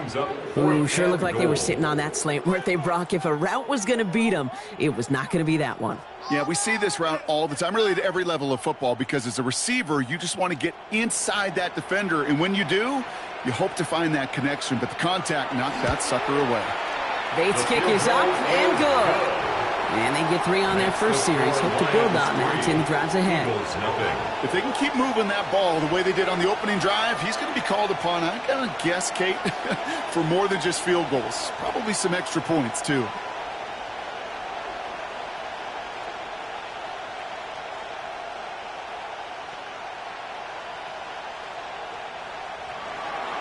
Speaker 4: Ooh, sure looked like they were sitting on that slant, weren't they, Brock? If a route was going to beat them, it was not going to be that one.
Speaker 5: Yeah, we see this route all the time, really at every level of football, because as a receiver, you just want to get inside that defender. And when you do, you hope to find that connection. But the contact knocked that sucker away.
Speaker 4: Bates' kick is up and good. And they get 3 on their first series. Hope to build on that in the drives ahead.
Speaker 5: If they can keep moving that ball the way they did on the opening drive, he's going to be called upon, I gotta guess, Kate, for more than just field goals. Probably some extra points, too.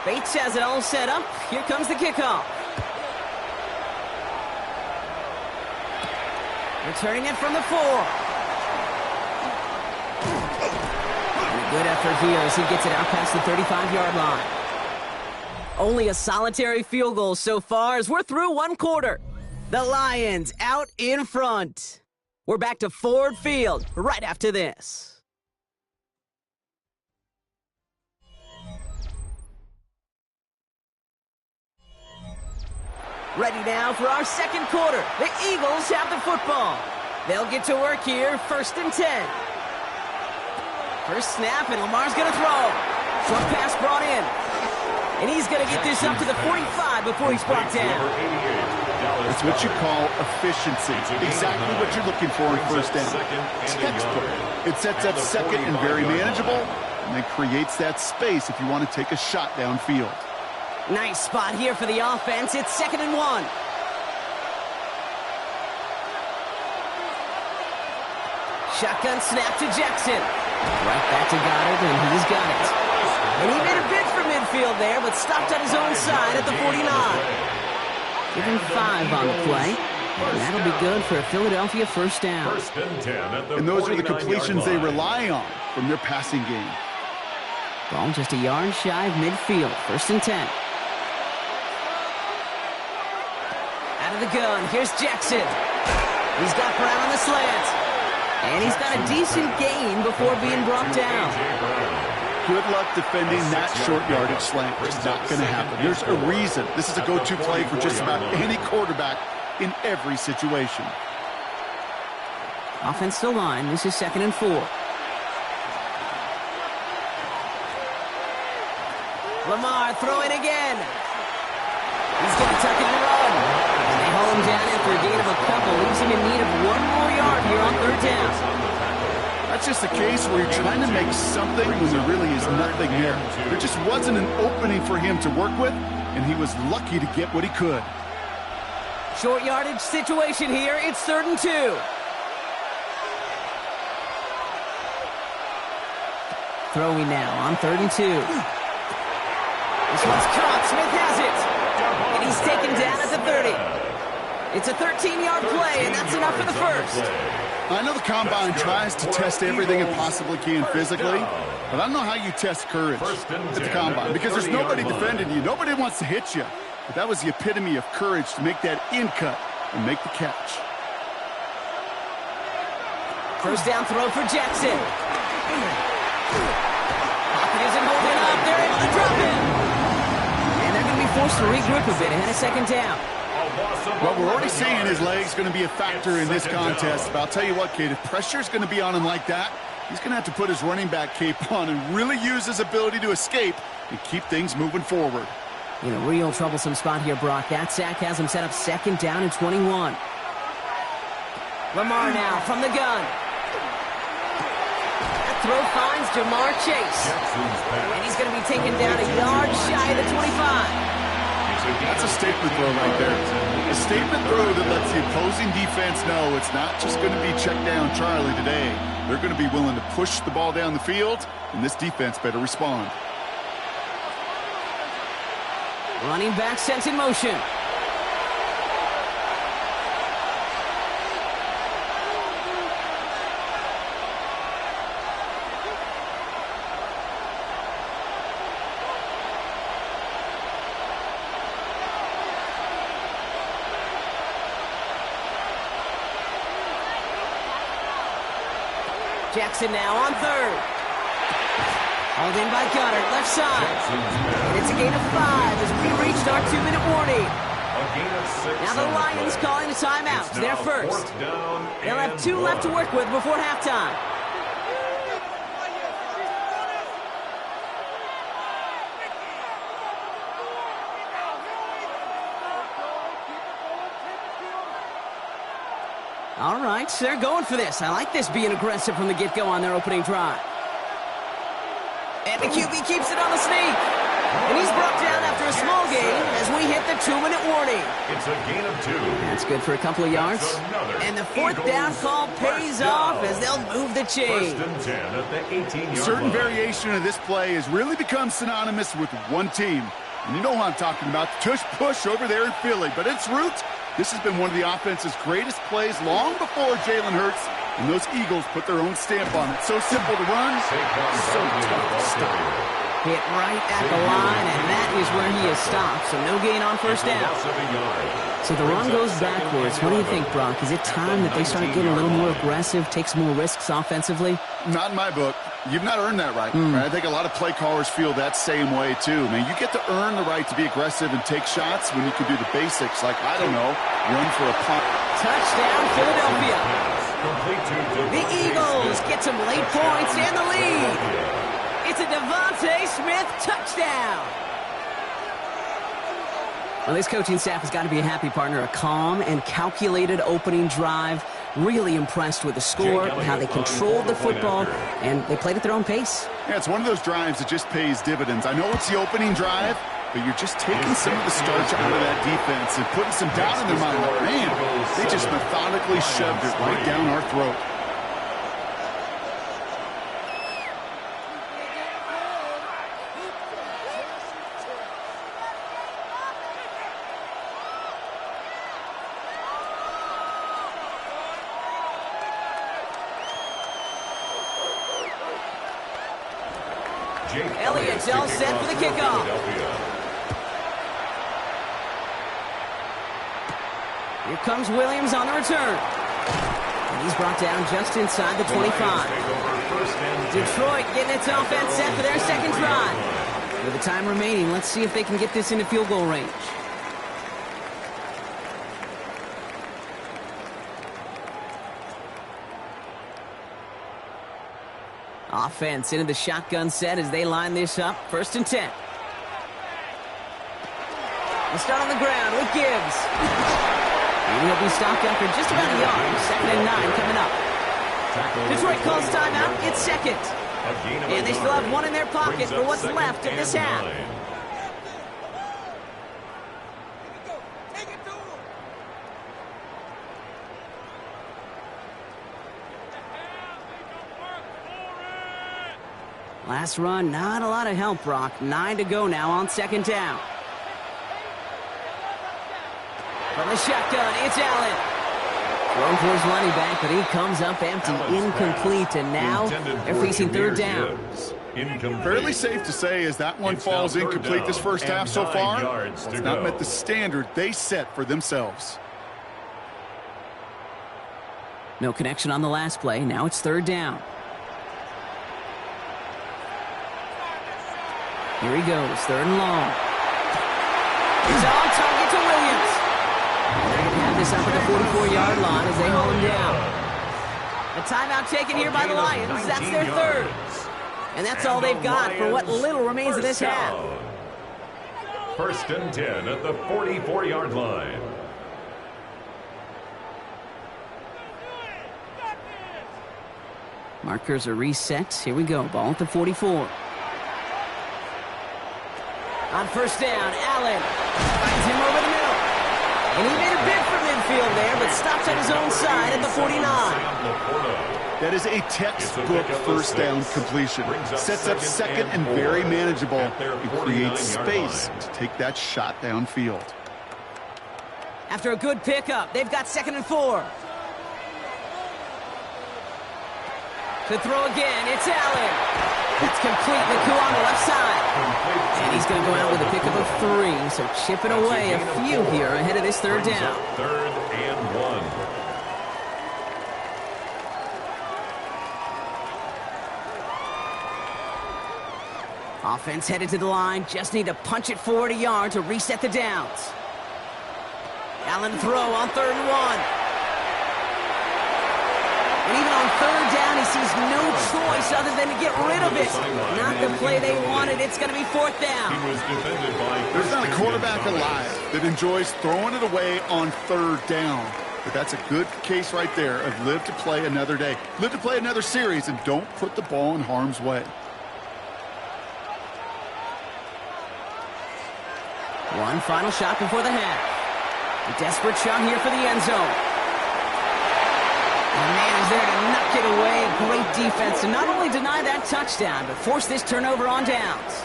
Speaker 4: Bates has it all set up. Here comes the kickoff. Returning it from the 4. And a good effort here as he gets it out past the 35-yard line. Only a solitary field goal so far as we're through 1 quarter. The Lions out in front. We're back to Ford Field right after this. Ready now for our second quarter. The Eagles have the football. They'll get to work here, 1st and 10. First snap, and Lamar's going to throw. Short pass brought in. And he's going to get this up to the 45 before he's brought down.
Speaker 5: It's what you call efficiency. Exactly what you're looking for in first down. Textbook. It sets up second and very manageable, and then creates that space if you want to take a shot downfield.
Speaker 4: Nice spot here for the offense. It's 2nd and 1. Shotgun snap to Jackson. Right back to Goddard, and he's got it. And he made a bid for midfield there, but stopped on his own side at the 49. Give him 5 on the play. And that'll be good for a Philadelphia first down.
Speaker 5: And those are the completions they rely on from their passing game.
Speaker 4: Ball just a yard shy of midfield. 1st and 10. Out of the gun, here's Jackson. He's got Brown on the slant. And he's got a decent gain before being brought down.
Speaker 5: Good luck defending that short yardage slant. It's not going to happen. There's a reason. This is a go-to play for just about any quarterback in every situation.
Speaker 4: Offensive line, this is 2nd and 4. Lamar throwing again. He's going to tuck it and run. And they haul him down after a gain of a couple. Leaves him in need of 1 more yard here on 3rd down.
Speaker 5: That's just a case where you're trying to make something when there really is nothing there. There just wasn't an opening for him to work with, and he was lucky to get what he could.
Speaker 4: Short yardage situation here. It's 3rd and 2. Throwing now on 3rd and 2. This one's caught. Smith has it. And he's taken down at the 30. It's a 13-yard play, and that's enough for the first.
Speaker 5: I know the Combine tries to test everything it possibly can physically, but I don't know how you test courage at the Combine, because there's nobody defending you. Nobody wants to hit you. But that was the epitome of courage to make that in cut and make the catch.
Speaker 4: First down throw for Jackson. Pocket isn't holding up. They're able to drop him. And they're going to be forced to regroup a bit ahead of 2nd down.
Speaker 5: Well, we're already seeing his legs going to be a factor in this contest. But I'll tell you what, Kate, if pressure's going to be on him like that, he's going to have to put his running back cape on and really use his ability to escape and keep things moving forward.
Speaker 4: In a real troublesome spot here, Brock. That sack has him set up 2nd down and 21. Lamar now from the gun. That throw finds Jamar Chase. And he's going to be taken down a yard shy of the 25.
Speaker 5: That's a statement throw right there. A statement throw that lets the opposing defense know it's not just going to be check down Charlie today. They're going to be willing to push the ball down the field, and this defense better respond.
Speaker 4: Running back sent in motion. Jackson now on 3rd. Hauled in by Goddard, left side. And it's a gain of 5 as we reached our 2-minute warning. Now the Lions calling a timeout. They're first. They'll have 2 left to work with before halftime. All right, they're going for this. I like this being aggressive from the get-go on their opening drive. And the QB keeps it on the sneak. And he's brought down after a small gain as we hit the 2-minute warning.
Speaker 2: It's a gain of 2.
Speaker 4: That's good for a couple of yards. And the 4th down call pays off as they'll move the chain.
Speaker 2: 1st and 10 at the 18-yard
Speaker 5: Certain
Speaker 2: line.
Speaker 5: variation of this play has really become synonymous with one team. And you know who I'm talking about, the tush push over there in Philly. But its roots, this has been one of the offense's greatest plays long before Jalen Hurts and those Eagles put their own stamp on it. So simple to run, so tough to stop.
Speaker 4: Hit right at the line, and that is where he is stopped. So no gain on 1st down. So the run goes backwards. What do you think, Brock? Is it time that they start getting a little more aggressive, take some more risks offensively?
Speaker 5: Not in my book. You've not earned that right. Right? I think a lot of play callers feel that same way, too. Man, you get to earn the right to be aggressive and take shots when you can do the basics, like, I don't know, run for a punt.
Speaker 4: Touchdown, Philadelphia. The Eagles get some late points and the lead. It's a Devontae Smith touchdown. Well, this coaching staff has got to be a happy partner. A calm and calculated opening drive. Really impressed with the score, how they controlled the football, and they played at their own pace.
Speaker 5: Yeah, it's one of those drives that just pays dividends. I know it's the opening drive, but you're just taking some of the starch out of that defense and putting some doubt in their mind. Like, man, they just methodically shoved it right down our throat.
Speaker 4: Elliott's all set for the kickoff. Here comes Williams on the return. And he's brought down just inside the 25. Detroit getting its offense set for their 2nd drive. With the time remaining, let's see if they can get this into field goal range. Offense into the shotgun set as they line this up. 1st and 10. We'll start on the ground with Gibbs. And he'll be stopped after just about a yard. 2nd and 9 coming up. Detroit calls timeout. It's 2nd. And they still have 1 in their pocket for what's left of this half. Last run, not a lot of help, Brock. 9 to go now on 2nd down. From the shotgun, it's Allen. Thrown towards running back, but he comes up empty, incomplete, and now they're facing 3rd down.
Speaker 5: Fairly safe to say as that one falls incomplete this first half so far. It's not met the standard they set for themselves.
Speaker 4: No connection on the last play. Now it's 3rd down. Here he goes, 3rd and long. He's on target to Williams. They're going to have this up at the 44-yard line as they haul him down. A timeout taken here by the Lions. That's their 3rd. And that's all they've got for what little remains of this half.
Speaker 2: First and 10 at the 44-yard line.
Speaker 4: Markers are reset. Here we go. Ball at the 44. On first down, Allen finds him over the middle. And he made a bid for midfield there, but stops at his own side at the 49.
Speaker 5: That is a textbook first down completion. Sets up second and very manageable and creates space to take that shot downfield.
Speaker 4: After a good pickup, they've got 2nd and 4. To throw again, it's Allen. It's complete. McCool on the left side. And he's going to go out with a pickup of 3. So chipping away a few here ahead of this third down.
Speaker 2: 3rd and 1.
Speaker 4: Offense headed to the line. Just need to punch it forward a yard to reset the downs. Allen throw on 3rd and 1. And even on 3rd down, he sees no choice other than to get rid of it. Not the play they wanted. It's going to be 4th down.
Speaker 5: There's not a quarterback alive that enjoys throwing it away on 3rd down. But that's a good case right there of live to play another day. Live to play another series and don't put the ball in harm's way.
Speaker 4: One final shot before the half. A desperate shot here for the end zone. And man is there to knock it away. Great defense to not only deny that touchdown, but force this turnover on downs.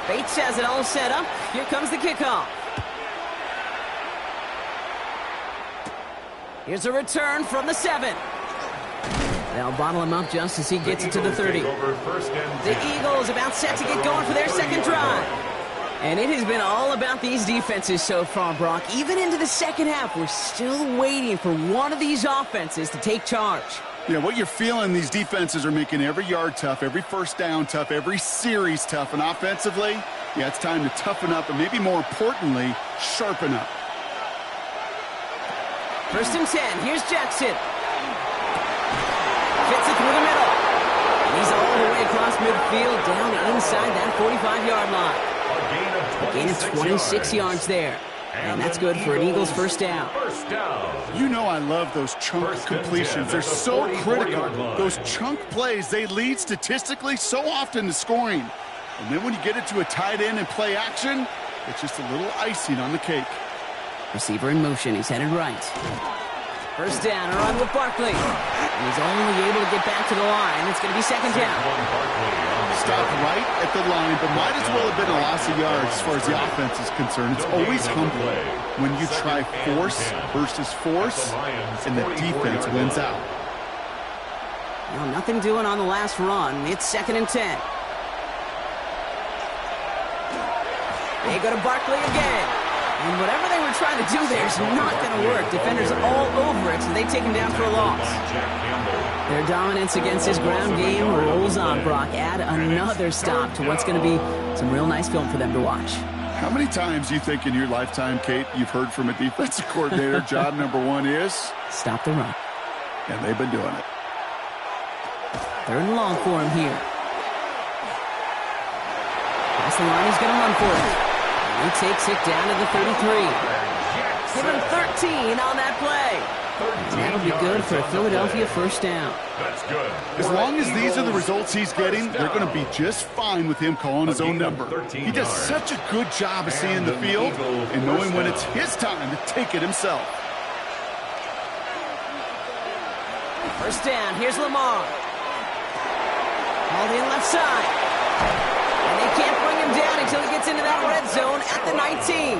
Speaker 4: Bates has it all set up. Here comes the kickoff. Here's a return from the 7. They'll bottle him up just as he gets it to the 30. The Eagles about set to get going for their second drive. And it has been all about these defenses so far, Brock. Even into the second half, we're still waiting for one of these offenses to take charge.
Speaker 5: Yeah, what you're feeling, these defenses are making every yard tough, every first down tough, every series tough. And offensively, yeah, it's time to toughen up and maybe more importantly, sharpen up.
Speaker 4: 1st and 10. Here's Jackson. Fits it through the middle. And he's all the way across midfield down inside that 45-yard line. A gain of 26 yards there. And that's good for an Eagles first down.
Speaker 5: You know I love those chunk completions. They're so critical. Those chunk plays, they lead statistically so often to scoring. And then when you get it to a tight end and play action, it's just a little icing on the cake.
Speaker 4: Receiver in motion. He's headed right. First down, a run with Barkley. And he's only able to get back to the line. It's going to be 2nd down.
Speaker 5: Stopped right at the line, but might as well have been a loss of yards as far as the offense is concerned. It's always humbling when you try force versus force, and the defense wins out.
Speaker 4: Well, nothing doing on the last run. It's 2nd and 10. They go to Barkley again. And whatever they were trying to do there is not going to work. Defenders all over it, so they take him down for a loss. Their dominance against his ground game rolls on, Brock. Add another stop to what's going to be some real nice film for them to watch.
Speaker 5: How many times do you think in your lifetime, Kate, you've heard from a defensive coordinator, job number 1 is?
Speaker 4: Stop the run.
Speaker 5: And they've been doing it.
Speaker 4: 3rd and long for him here. Past the line, he's going to run for it. He takes it down to the 33. Give him 13 on that play. And that'll be good for a Philadelphia first down.
Speaker 2: That's good.
Speaker 5: As long as these are the results he's getting, they're going to be just fine with him calling his own number. He does such a good job of seeing the field and knowing when it's his time to take it himself.
Speaker 4: First down, here's Lamar. Called in left side. And they can't bring him down until he gets into that red zone at the 19.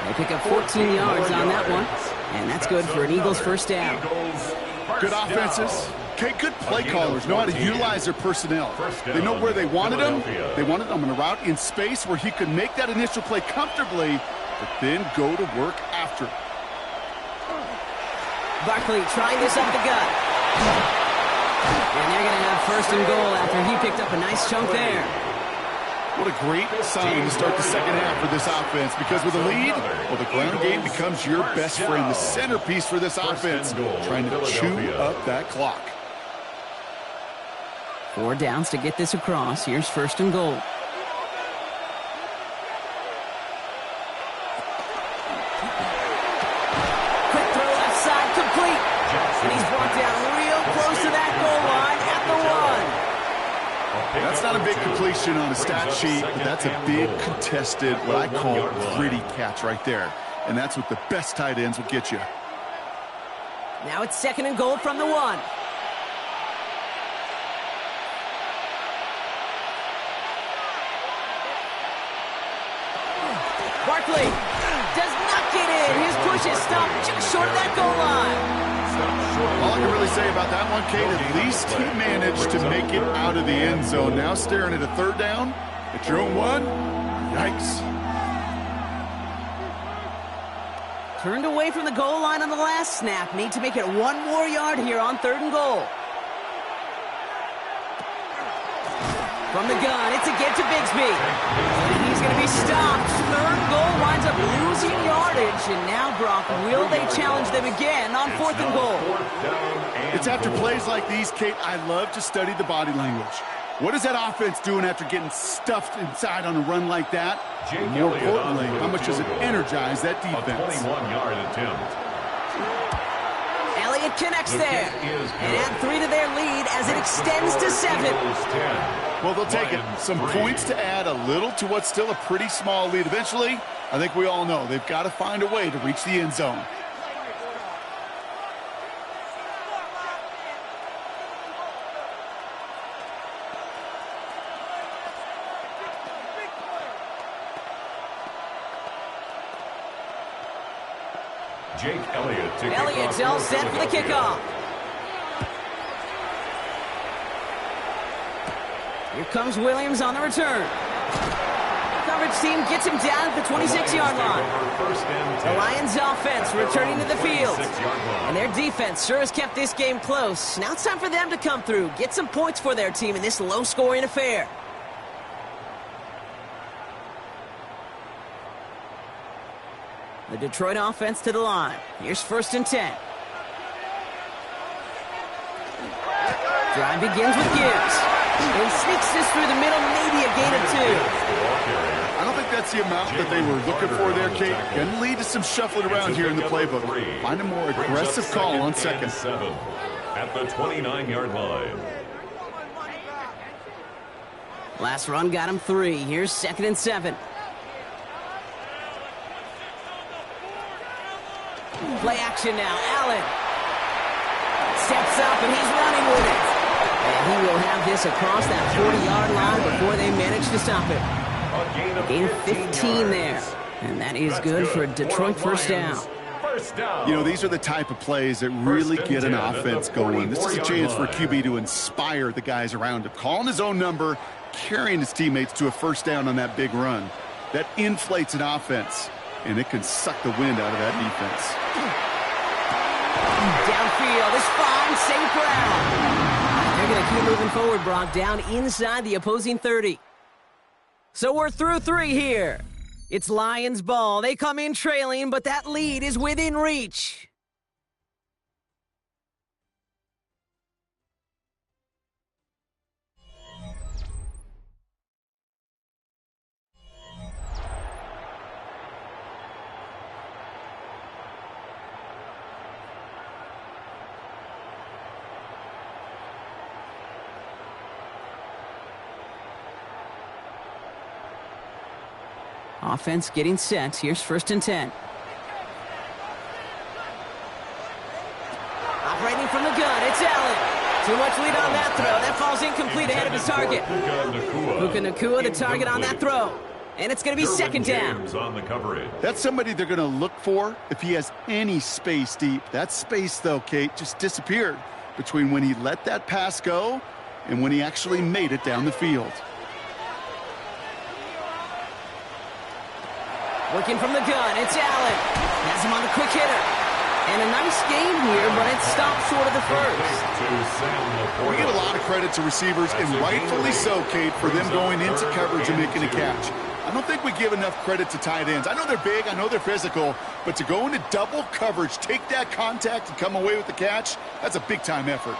Speaker 4: They pick up 14 yards on that one. And that's good for an Eagles first down.
Speaker 5: Good offenses. Okay, good play callers know how to utilize their personnel. They know where they wanted him. They wanted him on a route in space where he could make that initial play comfortably, but then go to work after.
Speaker 4: Barkley trying this up the gut. And they're going to have 1st and goal after he picked up a nice chunk there.
Speaker 5: What a great sign to start the second half for this offense, because with a lead, well, the ground game becomes your best friend, the centerpiece for this offense, trying to chew up that clock.
Speaker 4: 4 downs to get this across. Here's 1st and goal. Quick throw left side, complete. And he's brought down real close to that goal line at the 1.
Speaker 5: That's not a big completion on a stat sheet, but that's a big contested, what I call gritty catch right there. And that's what the best tight ends will get you.
Speaker 4: Now it's 2nd and goal from the 1. Barkley does not get in. His push is stopped just short of that goal line.
Speaker 5: All I can really say about that one, Kate, at least he managed to make it out of the end zone. Now staring at a 3rd down at your own 1. Yikes.
Speaker 4: Turned away from the goal line on the last snap. Need to make it 1 more yard here on 3rd and goal. From the gun, it's a get to Bigsby. And he's going to be stopped. 3rd goal winds up losing yardage. And now, Brock, will they challenge them again on 4th and goal?
Speaker 5: It's after plays like these, Kate, I love to study the body language. What is that offense doing after getting stuffed inside on a run like that? And more importantly, how much does it energize that defense?
Speaker 2: 21-yard attempt.
Speaker 4: Elliott connects there. And add 3 to their lead as it extends to 7.
Speaker 5: Well, they'll take it. Some points to add a little to what's still a pretty small lead. Eventually, I think we all know they've got to find a way to reach the end zone.
Speaker 2: Jake Elliott to kick off.
Speaker 4: Elliott's all set for the kickoff. Here comes Williams on the return. Coverage team gets him down at the 26-yard line. The Lions offense returning to the field. And their defense sure has kept this game close. Now it's time for them to come through, get some points for their team in this low-scoring affair. The Detroit offense to the line. Here's 1st and 10. Drive begins with Gibbs. He sneaks this through the middle, maybe a gain of 2.
Speaker 5: I don't think that's the amount that they were looking for there, Kate. Going to lead to some shuffling around here in the playbook. Find a more aggressive call on 2nd.
Speaker 2: At the 29-yard line.
Speaker 4: Last run got him 3. Here's 2nd and 7. Play action now. Allen steps up and he's running with it. And he will have this across that 40-yard line before they manage to stop it. A gain of 15 there. And that is good for a Detroit 1st down.
Speaker 5: You know, these are the type of plays that really get an offense going. This is a chance for a QB to inspire the guys around him. Calling his own number, carrying his teammates to a 1st down on that big run. That inflates an offense, and it can suck the wind out of that defense.
Speaker 4: Downfield is fine. St. Brown. They're going to keep moving forward, Brock, down inside the opposing 30. So we're through 3 here. It's Lions ball. They come in trailing, but that lead is within reach. Offense getting set. Here's 1st and 10. Operating from the gun, it's Allen. Too much lead on that throw. That falls incomplete ahead of his target. Puka Nacua, the target on that throw. And it's going to be 2nd down.
Speaker 5: That's somebody they're going to look for if he has any space deep. That space, though, Kate, just disappeared between when he let that pass go and when he actually made it down the field.
Speaker 4: Working from the gun, it's Allen. Has him on the quick hitter. And a nice game here, but it stopped short of the 1st.
Speaker 5: We give a lot of credit to receivers, and rightfully so, Kate, for them going into coverage and making a catch. I don't think we give enough credit to tight ends. I know they're big, I know they're physical, but to go into double coverage, take that contact, and come away with the catch, that's a big-time effort.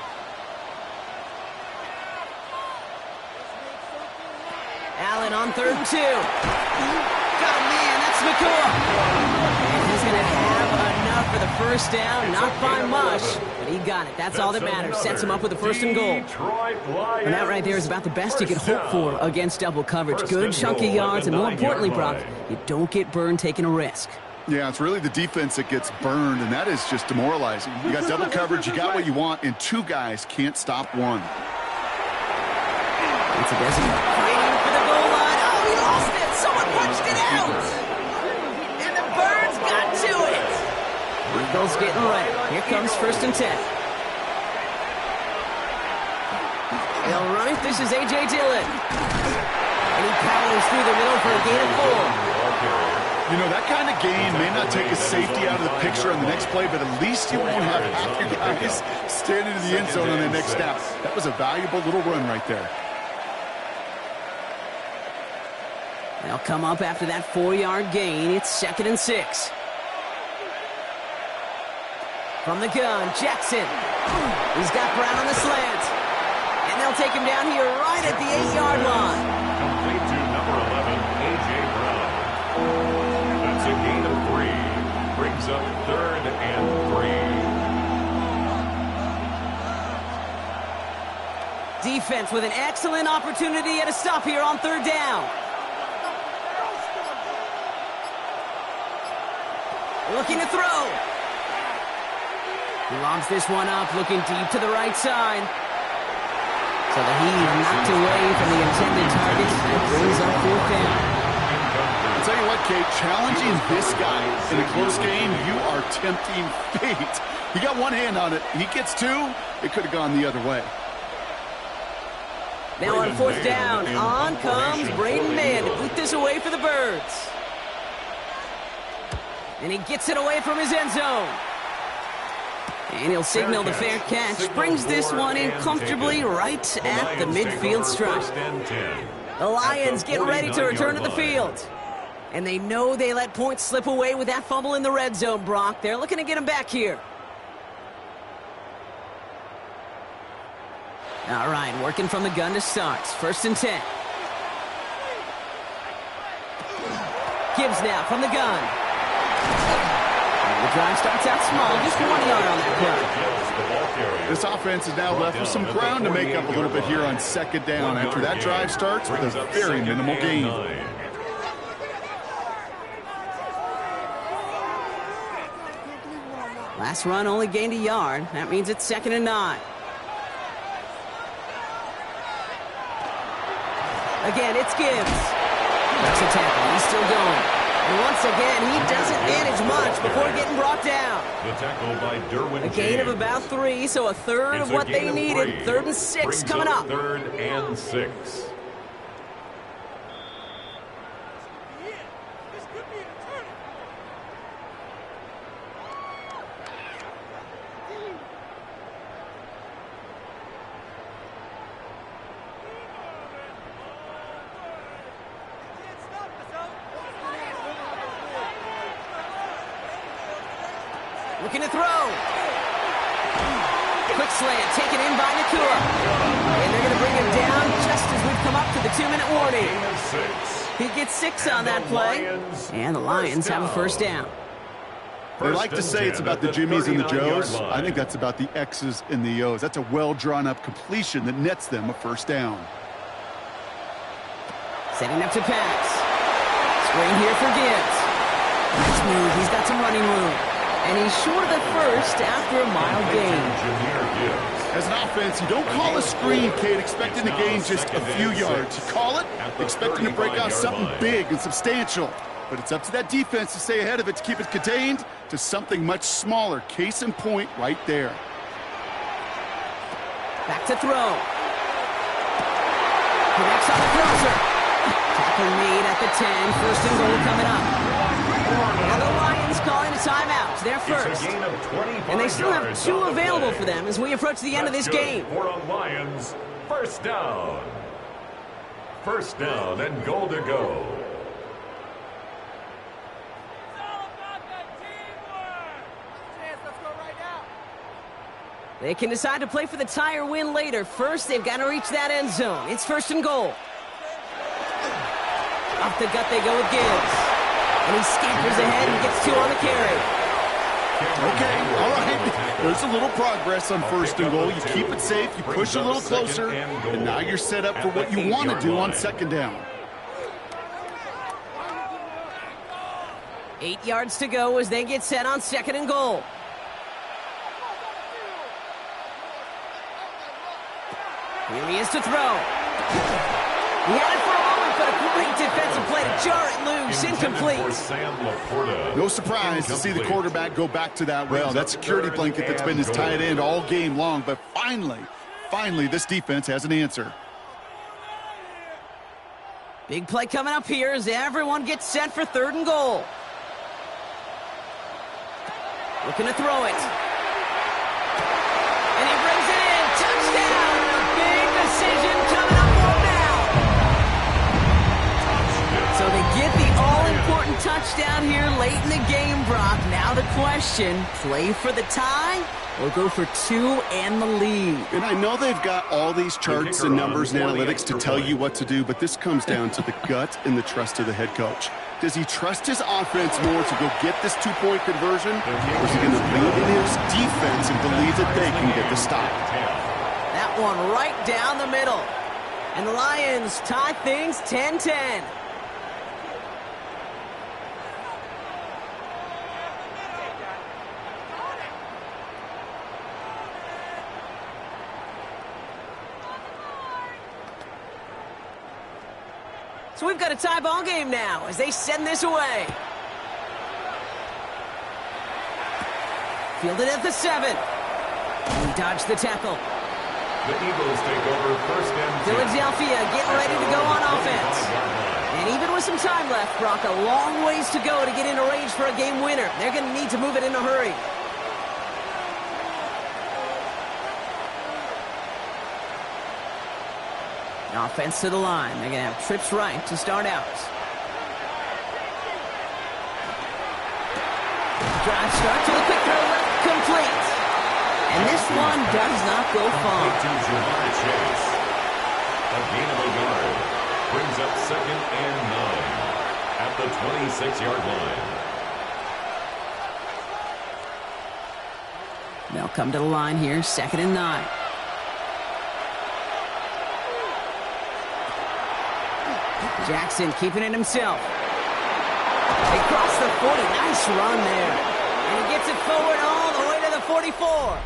Speaker 4: Dillon on 3rd and 2. Oh, man, that's McCoy. And he's going to have enough for the first down. Not by much, but he got it. That's all that matters. Sets him up with a 1st and goal. And that right there is about the best you could hope for against double coverage. Good chunk of yards, and more importantly, Brock, you don't get burned taking a risk.
Speaker 5: Yeah, it's really the defense that gets burned, and that is just demoralizing. You got double coverage, you got what you want, and 2 guys can't stop one.
Speaker 4: It's a designate. Fighting for the goal line. Oh, he lost it. Someone punched it out. And the Birds got to it. Eagles getting ready. Here comes 1st and 10. They'll run it. This is A.J. Dillon. And he powers through the middle for a gain of 4.
Speaker 5: You know, that kind of gain may not take a safety out of the picture on the next play, but at least you won't have half your guys standing in the end zone on the next snap. That was a valuable little run right there.
Speaker 4: They'll come up after that 4-yard gain. It's 2nd and 6. From the gun, Jackson. He's got Brown on the slant. And they'll take him down here right at the 8-yard line.
Speaker 2: Complete to number 11, A.J. Brown. That's a gain of 3. Brings up 3rd and
Speaker 4: 3. Defense with an excellent opportunity at a stop here on 3rd down. Looking to throw. He lobs this one up, looking deep to the right side. So that he's knocked away from the intended target. That brings up 4th down.
Speaker 5: I'll tell you what, Kate, challenging this guy in a close game, you are tempting fate. He got one hand on it. He gets 2. It could have gone the other way.
Speaker 4: Now on 4th down, on comes Braden Mann to boot this away for the Birds. And he gets it away from his end zone. And he'll signal the fair catch. Brings this one in comfortably right at the midfield stripe. The Lions get ready to return to the field. And they know they let points slip away with that fumble in the red zone, Brock. They're looking to get him back here. All right, working from the gun to start. 1st and 10. Gibbs now from the gun. The drive starts out small, just 1 yard on that play.
Speaker 5: This offense is now left with some ground to make up a little bit here on 2nd down after that drive starts with a very minimal gain.
Speaker 4: Last run only gained a yard. That means it's 2nd and 9. Again, it's Gibbs. That's a tackle. He's still going. And once again, he doesn't manage much before getting brought down.
Speaker 2: The tackle by Derwin
Speaker 4: A gain of about 3, so a third of what they needed. 3rd and 6 coming up.
Speaker 2: 3rd and 6.
Speaker 4: Looking to throw. Quick slant taken in by Nakua. And they're going to bring him down just as we've come up to the 2-minute warning. He gets 6 on that play. And the Lions have a 1st down.
Speaker 5: They like to say it's about the Jimmies and the Joes. I think that's about the X's and the O's. That's a well-drawn-up completion that nets them a 1st down.
Speaker 4: Setting up to pass. Screen here for Gibbs. Nice move. He's got some running room. And he's short of the 1st after a mild gain.
Speaker 5: As an offense, you don't call a screen, Kate, expecting to gain just a few yards. You call it expecting to break out something big and substantial. But it's up to that defense to stay ahead of it, to keep it contained to something much smaller. Case in point right there.
Speaker 4: Back to throw. Connects on the crosser. Tackle made at the 10. 1st and goal coming up. Now the Lions calling a timeout. They're first. And they still have 2 available for them as we approach the end of this game.
Speaker 2: For a Lions, 1st down. 1st down and goal to go.
Speaker 4: They can decide to play for the tie or win later. First, they've got to reach that end zone. It's 1st and goal. Up the gut they go with Gibbs. And he scampers ahead and gets 2 on the carry.
Speaker 5: Okay, all right. There's a little progress on 1st and goal. You keep it safe, you push a little closer, and now you're set up for what you want to do on 2nd down.
Speaker 4: 8 yards to go as they get set on 2nd and goal. Here he is to throw. He had it for a moment, but a great defensive play to jar it loose. Incomplete.
Speaker 5: No surprise to see the quarterback go back to that well. That security blanket that's been his tight end all game long, but finally, this defense has an answer.
Speaker 4: Big play coming up here as everyone gets set for 3rd and goal. Looking to throw it. And he brings it in. Touchdown! A big decision coming up for him now. So they get the all-important touchdown here late in the game, Brock. Now the question, play for the tie or go for 2 and the lead?
Speaker 5: And I know they've got all these charts and numbers and analytics to tell you what to do, but this comes down to the gut and the trust of the head coach. Does he trust his offense more to go get this 2-point conversion, or is he going to lean in his defense and believe that they can get the stop?
Speaker 4: That one right down the middle. And the Lions tie things 10-10. So we've got a tie ball game now as they send this away. Fielded at the 7. He dodged the tackle.
Speaker 2: The Eagles take over 1st and 10.
Speaker 4: Philadelphia getting ready to go on offense. And even with some time left, Brock, a long ways to go to get into range for a game winner. They're going to need to move it in a hurry. Offense to the line. They're going to have trips right to start out. Drive start to the quick throw left, complete. And this one does not go far.
Speaker 2: To Jamar Chase. A gain of a yard. Brings up 2nd and 9 at the 26-yard line.
Speaker 4: They'll come to the line here, 2nd and 9. Jackson keeping it himself. They cross the 40. Nice run there. And he gets it forward all the way to the 44.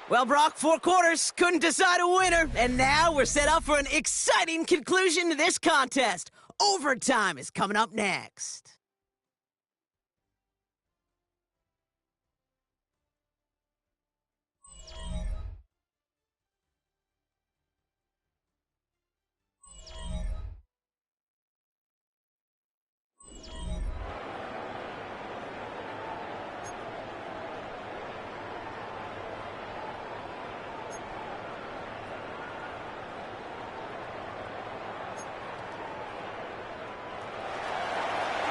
Speaker 4: Well, Brock, 4 quarters couldn't decide a winner. And now we're set up for an exciting conclusion to this contest. Overtime is coming up next.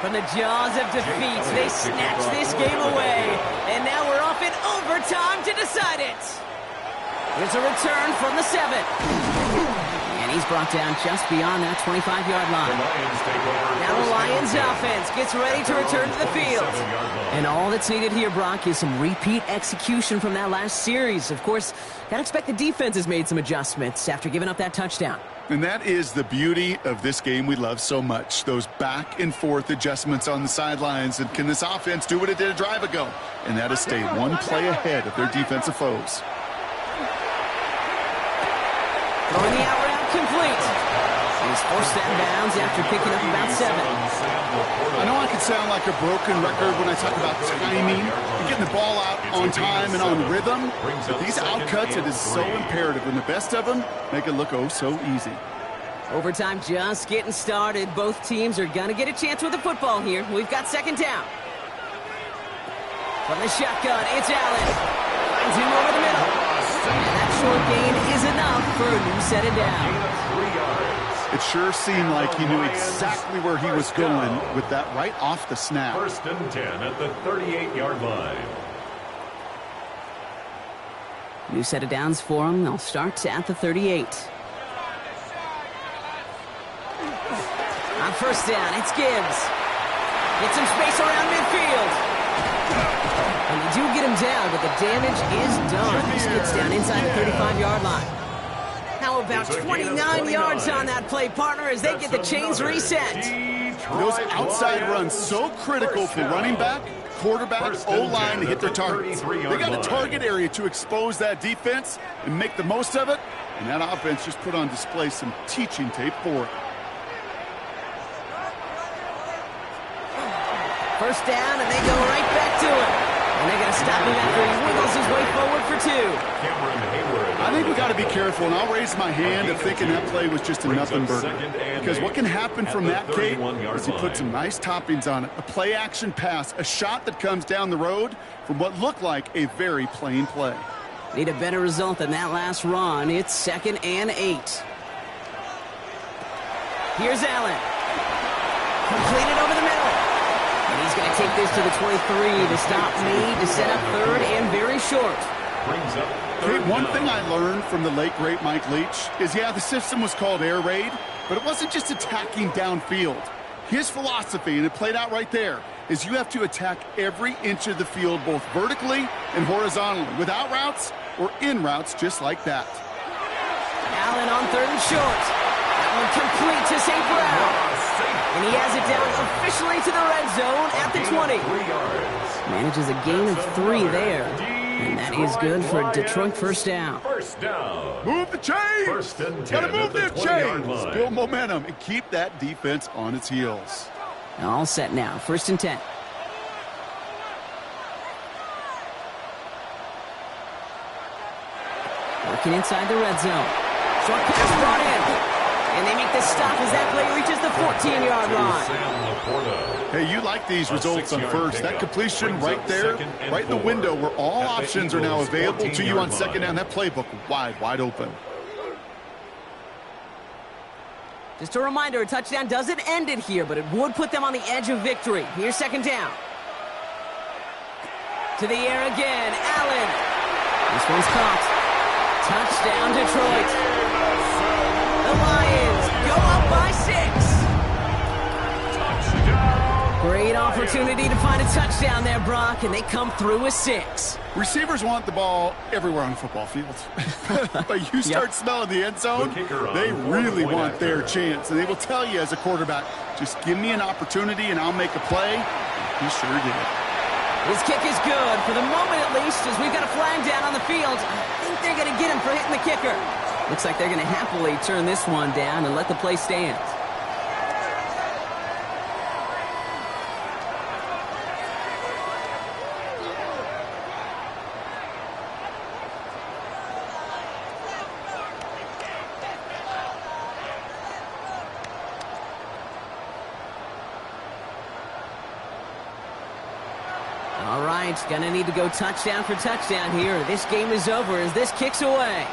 Speaker 4: From the jaws of defeat, they snatch this game away. And now we're off in overtime to decide it. Here's a return from the 7. And he's brought down just beyond that 25-yard line. Now the Lions offense gets ready to return to the field. And all that's needed here, Brock, is some repeat execution from that last series. Of course, gotta expect the defense has made some adjustments after giving up that touchdown.
Speaker 5: And that is the beauty of this game we love so much, those back and forth adjustments on the sidelines. And can this offense do what it did a drive ago? And that is stay one play ahead of their defensive foes.
Speaker 4: Throwing the out route complete. He's forced that bounds after picking up about 7.
Speaker 5: I know I can sound like a broken record when I talk about timing and getting the ball out on time and on rhythm, but these outcuts, it is so imperative, and the best of them make it look oh so easy.
Speaker 4: Overtime just getting started. Both teams are going to get a chance with the football here. We've got 2nd down. From the shotgun, it's Allen. Finds him over the middle. And that short gain is enough for a new set of downs.
Speaker 5: It sure seemed like he knew exactly where he was going with that right off the snap.
Speaker 2: 1st and 10 at the 38-yard line.
Speaker 4: New set of downs for him. They'll start at the 38. On first down. It's Gibbs. Get some space around midfield. And they do get him down, but the damage is done. He gets down inside the 35-yard line. How about 29 yards on that play, partner, as they get the chains reset?
Speaker 5: Those outside runs so critical for running back, quarterback, O-line to hit their targets. They got a target area to expose that defense and make the most of it, and that offense just put on display some teaching tape for it.
Speaker 4: First down, and they go right back to it. And they're going to stop him after he wiggles his way forward for 2.
Speaker 5: I think we got to be careful, and I'll raise my hand of thinking that play was just a nothing burger. Because what can happen from that, Kate, is he put some nice toppings on it. A play-action pass, a shot that comes down the road from what looked like a very plain play.
Speaker 4: Need a better result than that last run. It's 2nd and 8. Here's Allen. Completed over the middle. And he's going to take this to the 23 to stop me to set up 3rd and very short.
Speaker 5: Kate, one thing I learned from the late, great Mike Leach is, yeah, the system was called air raid, but it wasn't just attacking downfield. His philosophy, and it played out right there, is you have to attack every inch of the field, both vertically and horizontally, without routes or in routes just like that.
Speaker 4: Allen on 3rd and short. That one complete to St. Brown. And he has it down officially to the red zone at the 20. Manages a gain of 3 there. And that is good for a Detroit first down.
Speaker 5: Move the chains! Gotta move them chains! Build momentum and keep that defense on its heels.
Speaker 4: All set now. 1st and 10. Working inside the red zone. Short pass brought in. And they make the stop as that play reaches the 14-yard line.
Speaker 5: Hey, you like these results on first. That completion right there, right in the window where all options are now available to you on 2nd down. That playbook wide open.
Speaker 4: Just a reminder, a touchdown doesn't end it here, but it would put them on the edge of victory. Here's 2nd down. To the air again, Allen. This one's caught. Touchdown, Detroit. The Lions go up by 6. Great opportunity to find a touchdown there, Brock, and they come through with 6.
Speaker 5: Receivers want the ball everywhere on the football field. But you start smelling the end zone, they really want their chance. And they will tell you as a quarterback, just give me an opportunity and I'll make a play. He sure did.
Speaker 4: His kick is good, for the moment at least, as we've got a flag down on the field. I think they're going to get him for hitting the kicker. Looks like they're going to happily turn this one down and let the play stand. All right, going to need to go touchdown for touchdown here. This game is over as this kicks away.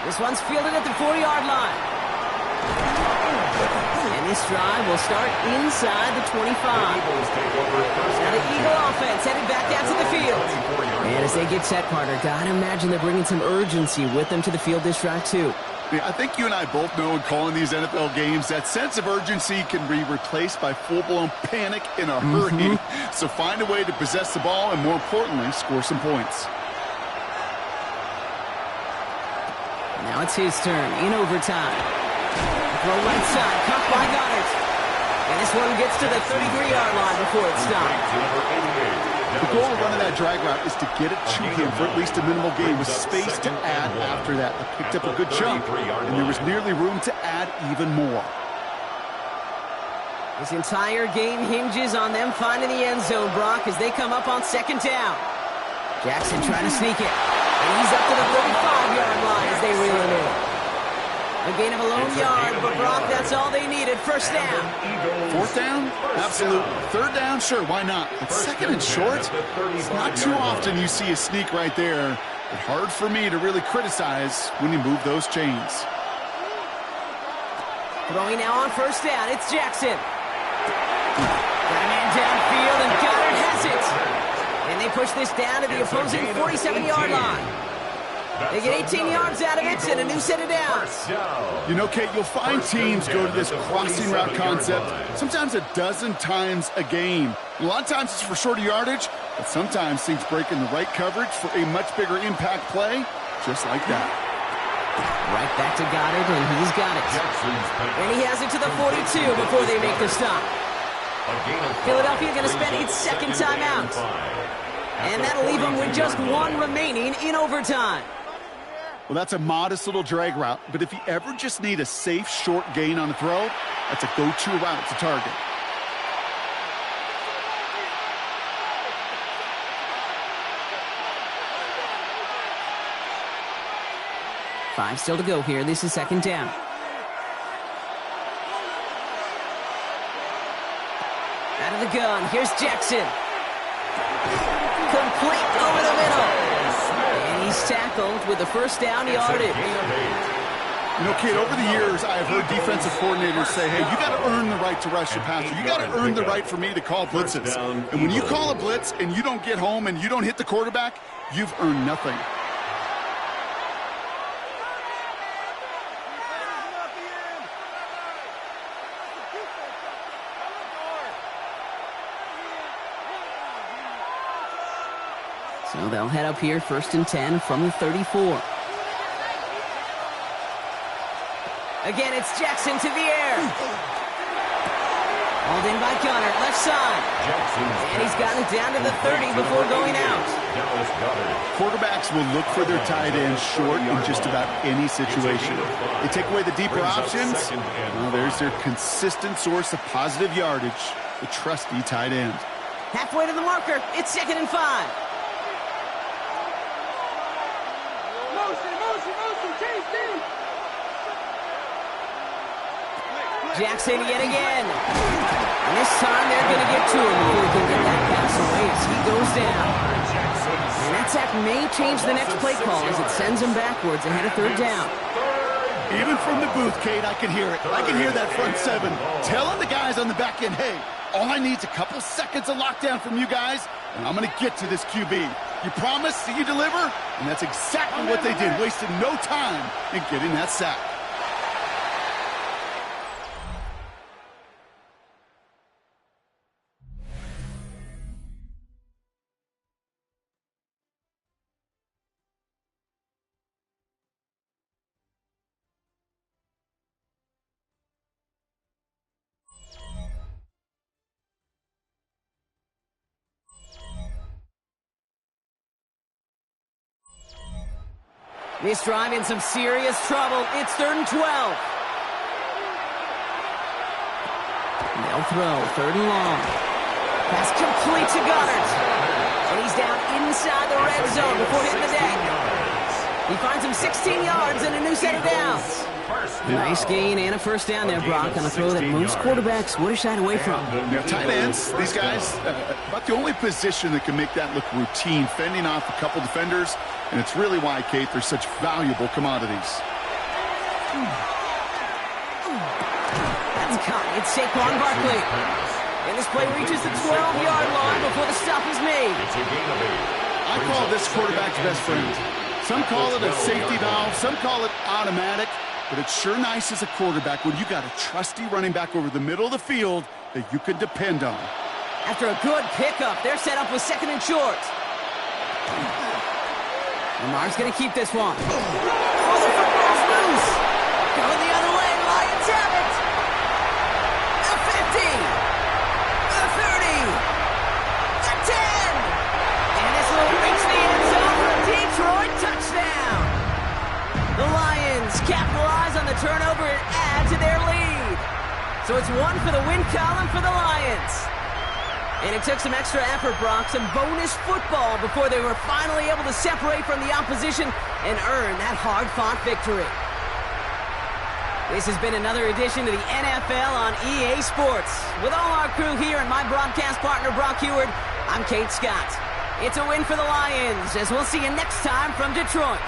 Speaker 4: This one's fielded at the 4-yard line. And this drive will start inside the 25. Now the Eagle offense headed back out to the field. And as they get set, Carter, gotta imagine they're bringing some urgency with them to the field this drive, too.
Speaker 5: Yeah, I think you and I both know in calling these NFL games that sense of urgency can be replaced by full-blown panic in a hurry. So find a way to possess the ball and, more importantly, score some points.
Speaker 4: Now it's his turn in overtime. Throw right side, caught by Goddard. And this one gets to the 33-yard line before it stops.
Speaker 5: The goal of running that drag route is to get it to him for at least a minimal gain with space to add after that. They picked up a good chunk, and there was nearly room to add even more.
Speaker 4: This entire game hinges on them finding the end zone, Brock, as they come up on 2nd down. Jackson trying to sneak it. And he's up to the 35-yard line as they reel it in. A gain of a lone yard, but Brock, that's all they needed. First down.
Speaker 5: 4th down? Absolutely. 3rd down? Sure, why not? But 2nd and short? It's not too often you see a sneak right there. But hard for me to really criticize when you move those chains.
Speaker 4: Throwing now on 1st down, it's Jackson. Got a man downfield, and Goddard has it. And they push this down to the opposing 47-yard line. They get 18 yards out of it and a new set of downs.
Speaker 5: You know, Kate, you'll find teams go to this crossing route concept sometimes a dozen times a game. A lot of times it's for shorter yardage, but sometimes teams break in the right coverage for a much bigger impact play, just like that.
Speaker 4: Right back to Goddard, and he's got it. And he has it to the 42 before they make the stop. Philadelphia going to spend its second timeout. And that'll leave them with just one remaining in overtime.
Speaker 5: Well, that's a modest little drag route, but if you ever just need a safe, short gain on a throw, that's a go-to route to target.
Speaker 4: Five still to go here. This is second down. Out of the gun. Here's Jackson. Complete over the middle. And he's tackled with the first down yardage.
Speaker 5: You know, Kate, over the years, I've heard defensive coordinators say, hey, you got to earn the right to rush your passer. You got to earn the right for me to call blitzes. And when you call a blitz and you don't get home and you don't hit the quarterback, you've earned nothing.
Speaker 4: So they'll head up here, 1st and 10 from the 34. Again, it's Jackson to the air. Hauled in by Gunner, left side. And he's gotten it down to the 30 before going out.
Speaker 5: Quarterbacks will look for their tight end short in just about any situation. They take away the deeper options. Well, there's their consistent source of positive yardage, the trusty tight end.
Speaker 4: Halfway to the marker, it's 2nd and 5. Jackson yet again. And this time they're going to get to him before he can get that pass away as he goes down. And that sack may change the next play call as it sends him backwards ahead of 3rd down.
Speaker 5: Even from the booth, Kate, I can hear it. I can hear that front seven telling the guys on the back end, hey, all I need is a couple seconds of lockdown from you guys, and I'm going to get to this QB. You promise, you deliver? And that's exactly what they did, wasted no time in getting that sack.
Speaker 4: This drive in some serious trouble. It's 3rd and 12. They'll throw 3rd and long. Pass complete to Goddard. And he's down inside the red zone before hitting the deck. He finds him 16 yards and a new set of downs. Nice gain and a 1st down there, Brock, on a throw that most quarterbacks would have shied away from.
Speaker 5: Now, tight ends, these guys, about the only position that can make that look routine, fending off a couple defenders, and it's really why, Kate, they're such valuable commodities.
Speaker 4: That's caught. It's Saquon Barkley. And this play reaches the 12-yard line before the stop is made.
Speaker 5: I call this quarterback's best friend. Some call it a safety valve, some call it automatic, but it's sure nice as a quarterback when you got a trusty running back over the middle of the field that you can depend on.
Speaker 4: After a good pickup, they're set up with 2nd and short. Lamar's going to keep this one. Oh, the football's loose. Going the other way, Lions have it. The 50. The 30. The 10. And this will reach the end zone for a Detroit touchdown. The Lions capitalize on the turnover and add to their lead. So it's 1 for the win column for the Lions. And it took some extra effort, Brock, some bonus football before they were finally able to separate from the opposition and earn that hard-fought victory. This has been another edition of the NFL on EA Sports. With all our crew here and my broadcast partner, Brock Heward, I'm Kate Scott. It's a win for the Lions, as we'll see you next time from Detroit.